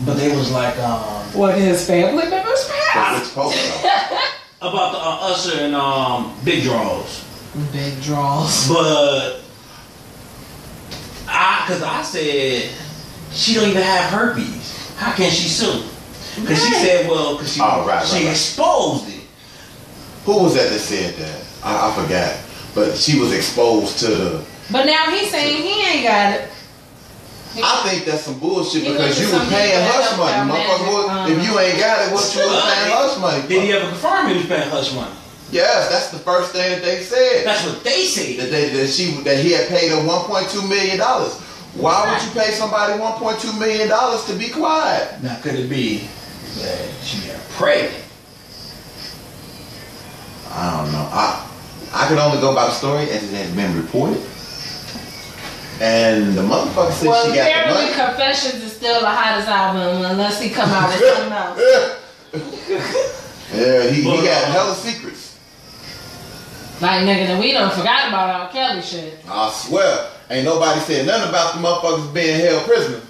But they was like, What, his family members perhaps? Which post though? about the Usher and Big Draws. Big draws. But cause I said she don't even have herpes. How can she sue? Cause she said, well, cause she exposed it. Who was that said that? I forgot. But she was exposed to the. But now he's saying he ain't got it. I think that's some bullshit because you was paying hush money, motherfucker. If you ain't got it, what you was paying hush money for? Did he ever confirm he was paying hush money? Yes, that's the first thing that they said. That's what they said. That he had paid her $1.2 million. Why would you pay somebody $1.2 million to be quiet? Now could it be that she got pregnant? I don't know. I could only go by the story as it has been reported. And the motherfucker said she got the money. Apparently Confessions is still the hottest album unless he come out with something else. Yeah, he got hella secrets. Like, nigga, then we done forgot about R. Kelly shit. I swear, ain't nobody said nothing about the motherfuckers being held prisoner.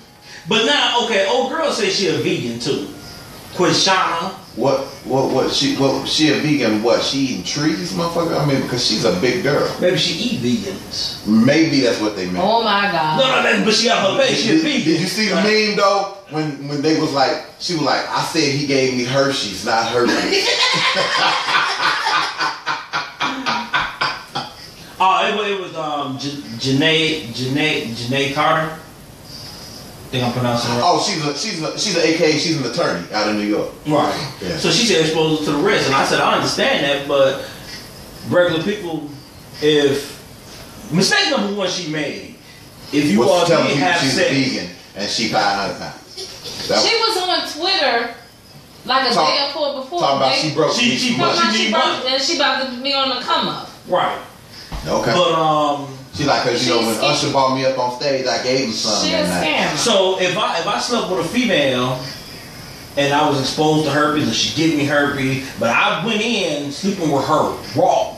But now, okay, old girl says she a vegan too. Quishana. What she a vegan? What, she eating trees, motherfucker? I mean, because she's a big girl. Maybe she eat vegans. Maybe that's what they meant. Oh my God. No, but she got her face. She a vegan. Did you see the meme though? When they was like, she was like, I said he gave me Hershey's, not Hershey's. It was Janae Carter. I think I'm pronouncing it right. Oh, she's an AKA, she's an attorney out of New York. Right. Yeah. So she said exposed to the risk, and I said I understand that, but regular people, if mistake number one she made, if you all did have she's sex, vegan and she 500 pounds. She was on Twitter like a day or before. Talking about she broke. She broke, and she about to be on the come up. Right. Okay. But she like, cause you know when Usher brought me up on stage, I gave him something that night. So if I slept with a female and I was exposed to herpes and she gave me herpes, but I went in sleeping with her raw,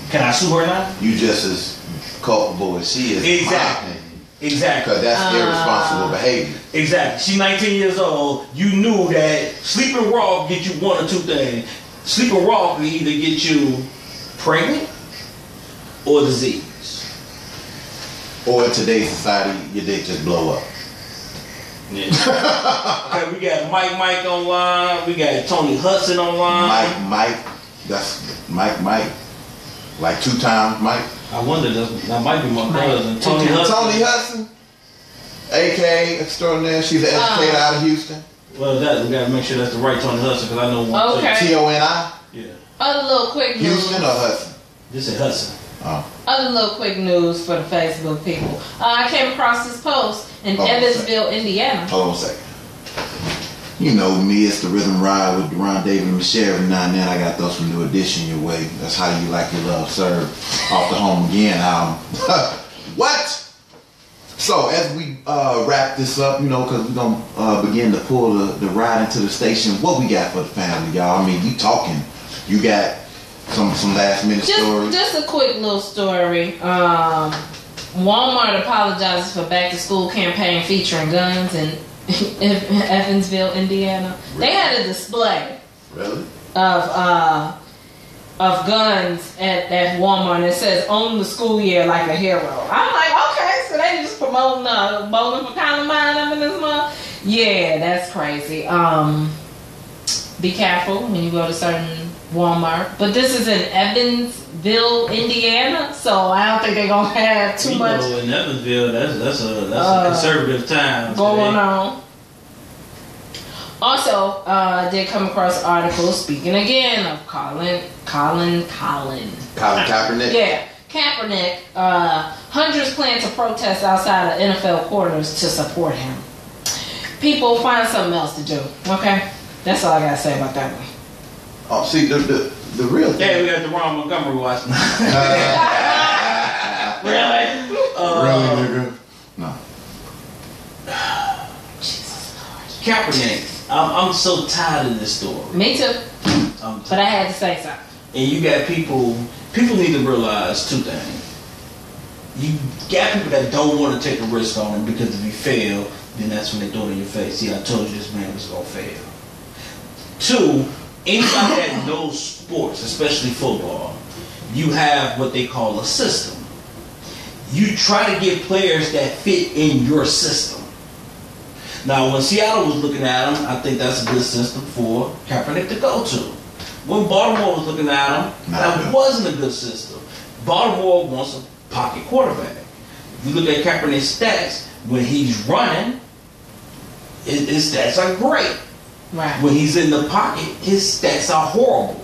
can I sue her now? You just as culpable as she is. Exactly. Exactly. Because that's irresponsible behavior. Exactly. She's 19 years old. You knew that sleeping raw get you one or two things. Sleeping raw can either get you pregnant or disease. Or in today's society, your dick just blow up. Yeah. Okay, we got Mike online. We got Tony Hudson online. Mike. That's Mike. Like 2 times Mike. I wonder, that might be my cousin. Tony Hudson. AKA extraordinaire. She's an educator out of Houston. Well, we gotta make sure that's the right Tony Hudson because I know one. Okay. Toni? Yeah. Other little quick news. Houston or Hudson? This is Hudson. Oh. Other little quick news for the Facebook people. I came across this post in Evansville, Indiana. Hold on a second. You know me, it's the Rhythm Ride with Deron David and Michelle. Every now and then I got those from New Edition your way. That's How You Like Your Love Served off the Home Again album. What? So as we wrap this up, you know, because we're going to begin to pull the ride into the station, what we got for the family, y'all? I mean, we talking. You got some last minute stories? Just a quick little story. Walmart apologizes for back to school campaign featuring guns in Evansville, Indiana. Really? They had a display. Really? Of guns at Walmart, and it says "Own the school year like a hero." I'm like, okay, so they just promoting bowling for Columbine up in this month. Yeah, that's crazy. Be careful when you go to certain Walmart. But this is in Evansville, Indiana, so I don't think they're gonna have too much. In Evansville, that's a conservative town going on. Also, did come across an article speaking again of Colin Kaepernick. Yeah, Kaepernick. Hundreds plan to protest outside of NFL quarters to support him. People, find something else to do. Okay, that's all I gotta say about that one. Oh, see the real thing. Yeah, we got the Ron Montgomery watching. Really, nigga? No. Kaepernick. I'm so tired of this story. Me too. But I had to say something. And you got people need to realize two things. You got people that don't want to take a risk on him because if he fail, then that's when they throw it in your face. See, I told you this man was going to fail. Two, anybody that knows sports, especially football, you have what they call a system. You try to get players that fit in your system. Now, when Seattle was looking at him, I think that's a good system for Kaepernick to go to. When Baltimore was looking at him, that wasn't a good system. Baltimore wants a pocket quarterback. If you look at Kaepernick's stats, when he's running, his stats are great. Right. When he's in the pocket, his stats are horrible.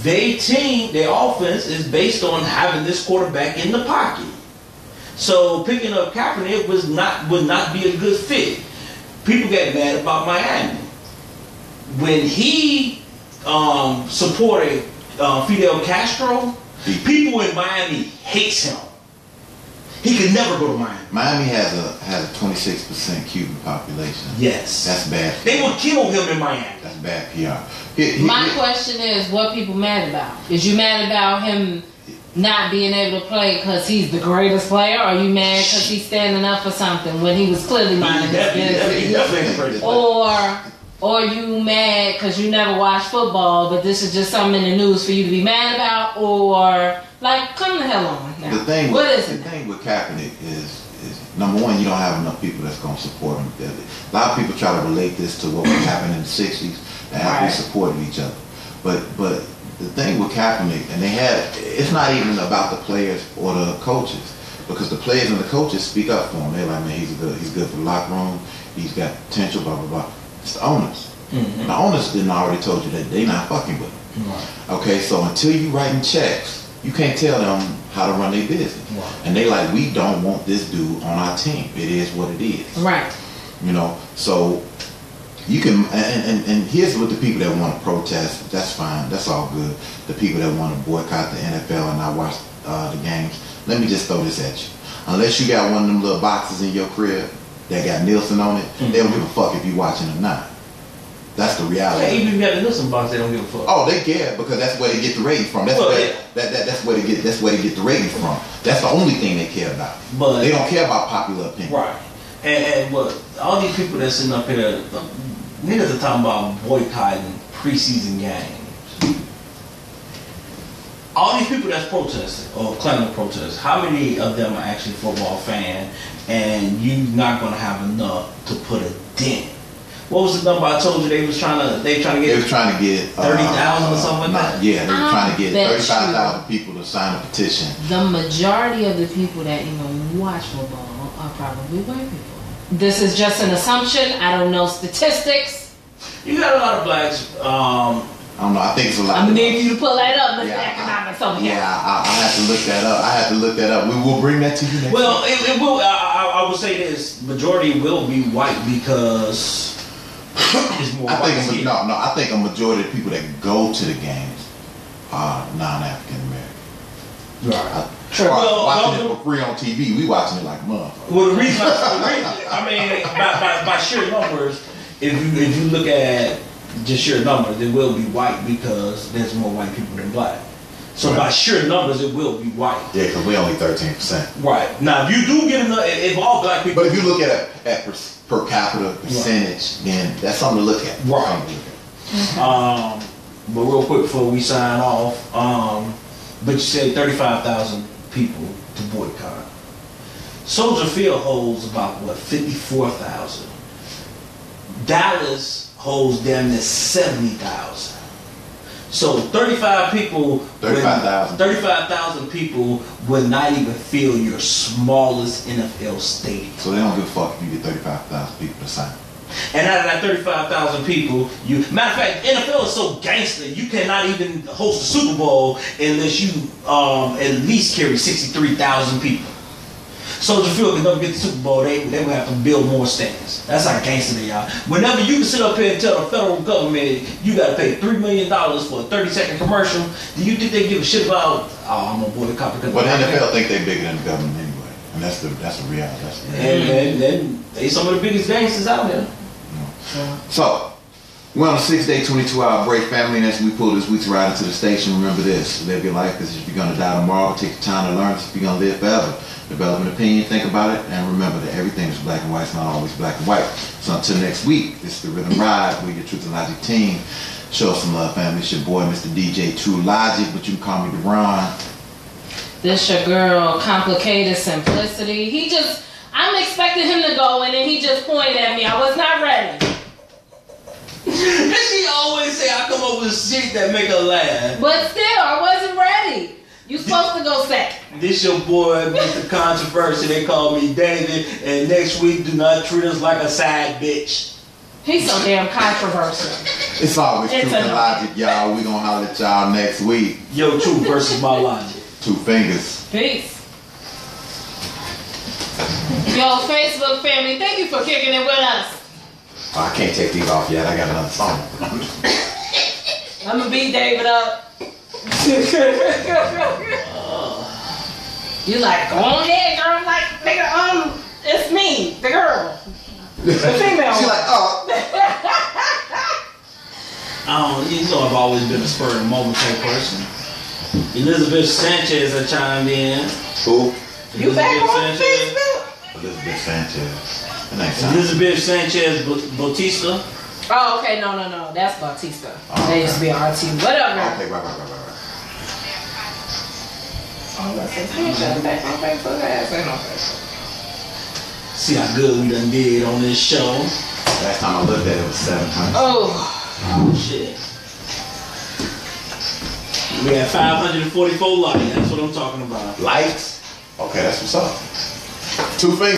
Their offense is based on having this quarterback in the pocket. So picking up Kaepernick would not be a good fit. People get mad about Miami. When he supported Fidel Castro, people in Miami hates him. He could never go to Miami. Miami has a 26% Cuban population. Yes. That's bad. They would kill him in Miami. That's bad PR. My question is, what people mad about? Is you mad about him not being able to play because he's the greatest player? Or are you mad because he's standing up for something when he was clearly minding his business? Or you mad because you never watched football, but this is just something in the news for you to be mad about? Or, like, come the hell on now. The thing with Kaepernick is number one, you don't have enough people that's going to support him. A lot of people try to relate this to what happened in the 60s. The athletes supported each other. But the thing with Kaepernick, and it's not even about the players or the coaches, because the players and the coaches speak up for him. They're like, man, he's good for the locker room. He's got potential, blah, blah, blah. It's the owners. Mm-hmm. The owners didn't already told you that they're not fucking with him. Right. Okay, so until you writing checks, you can't tell them how to run their business. Right. And they like, we don't want this dude on our team. It is what it is. Right. You know, so you can, and here's what the people that want to protest, that's fine, that's all good. The people that want to boycott the NFL and not watch the games, let me just throw this at you. Unless you got one of them little boxes in your crib that got Nielsen on it, they don't give a fuck if you watching or not. That's the reality. Yeah, even if you got the Nielsen box, they don't give a fuck. Oh, they care because that's where they get the ratings from. That's where they get the ratings from. That's the only thing they care about. But they don't care about popular opinion. Right. And what all these people that's sitting up here, niggas are talking about boycotting preseason games. All these people that's protesting or claiming to protest, how many of them are actually football fans? And you're not going to have enough to put a dent. What was the number I told you they was trying to get? They were trying to get 30,000 or something like that. Yeah, they were trying to get 35,000 people to sign a petition. The majority of the people that even watch football are probably white people. This is just an assumption. I don't know statistics. You got a lot of blacks. I don't know. I think it's a lot. I'm gonna need you to pull that up, Mr. Economics over here. Yeah, I have to look that up. We will bring that to you next. Well, it will. I will say this: majority will be white because it's more. I think a majority of people that go to the games are non-African American. Right. Sure. Watching it for free on TV, we watching it like motherfuckers. Well, the reason I mean, by sheer numbers, if you look at just sheer numbers, it will be white because there's more white people than black. So by sheer numbers, it will be white. Yeah, because we only 13%. Right. Now, if you do get enough, if all black people... But if you look at per capita percentage, then that's something to look at. Right. But real quick before we sign off, but you said 35,000 people to boycott. Soldier Field holds about, 54,000. Dallas holds damn near 70,000. So 35,000 people would not even fill your smallest NFL stadium. So they don't give a fuck if you get 35,000 people to sign. And out of that 35,000 people, matter of fact, NFL is so gangster, you cannot even host a Super Bowl unless you at least carry 63,000 people. Soldier Field can never get the Super Bowl. They would have to build more stands. That's how gangster they are. Whenever you can sit up here and tell the federal government you got to pay $3 million for a 30-second commercial, do you think they give a shit about? Oh, I'm gonna boycott because. Well, the NFL think they bigger than the government anyway, and that's the reality. And they some of the biggest gangsters out there. So, we're on a 6-day, 22-hour break, family, and as we pull this week's ride into the station, remember this: live your life, because if you're gonna die tomorrow, take the time to learn. If you're gonna live forever, develop an opinion, think about it, and remember that everything is black and white. It's not always black and white. So until next week, this is the Rhythm Ride. We're your Truth and Logic team. Show us some love, family. It's your boy, Mr. DJ True Logic, but you can call me Deron. This your girl, Complicated Simplicity. I'm expecting him to go, and then he just pointed at me. I was not ready. And she always say I come up with shit that make her laugh. But still, I wasn't ready. You supposed to go second. This your boy, Mr. Controversy. They call me David. And next week, do not treat us like a side bitch. He's so damn controversial. It's always Truth and Logic, y'all. We gonna holler at y'all next week. Yo, Truth versus my logic. 2 fingers. Peace. Yo, Facebook family, thank you for kicking it with us. Oh, I can't take these off yet. I got another song. I'm gonna beat David up. You like, go on ahead, girl. I'm like, nigga, it's me, the girl. The female. She like, oh. You know I've always been a spur of the moment type person. Elizabeth Sanchez that chimed in. Who? You back on Facebook? Elizabeth Sanchez. Elizabeth Sanchez Bautista. Oh, okay, no. That's Bautista. They used to be RT. Whatever. Okay, right. Oh, let's say back on Facebook. Ain't no Facebook. See how good we done did on this show. Last time I looked at it was 700. Oh shit. We had 544 likes. That's what I'm talking about. Likes? Okay, that's what's up. 2 fingers.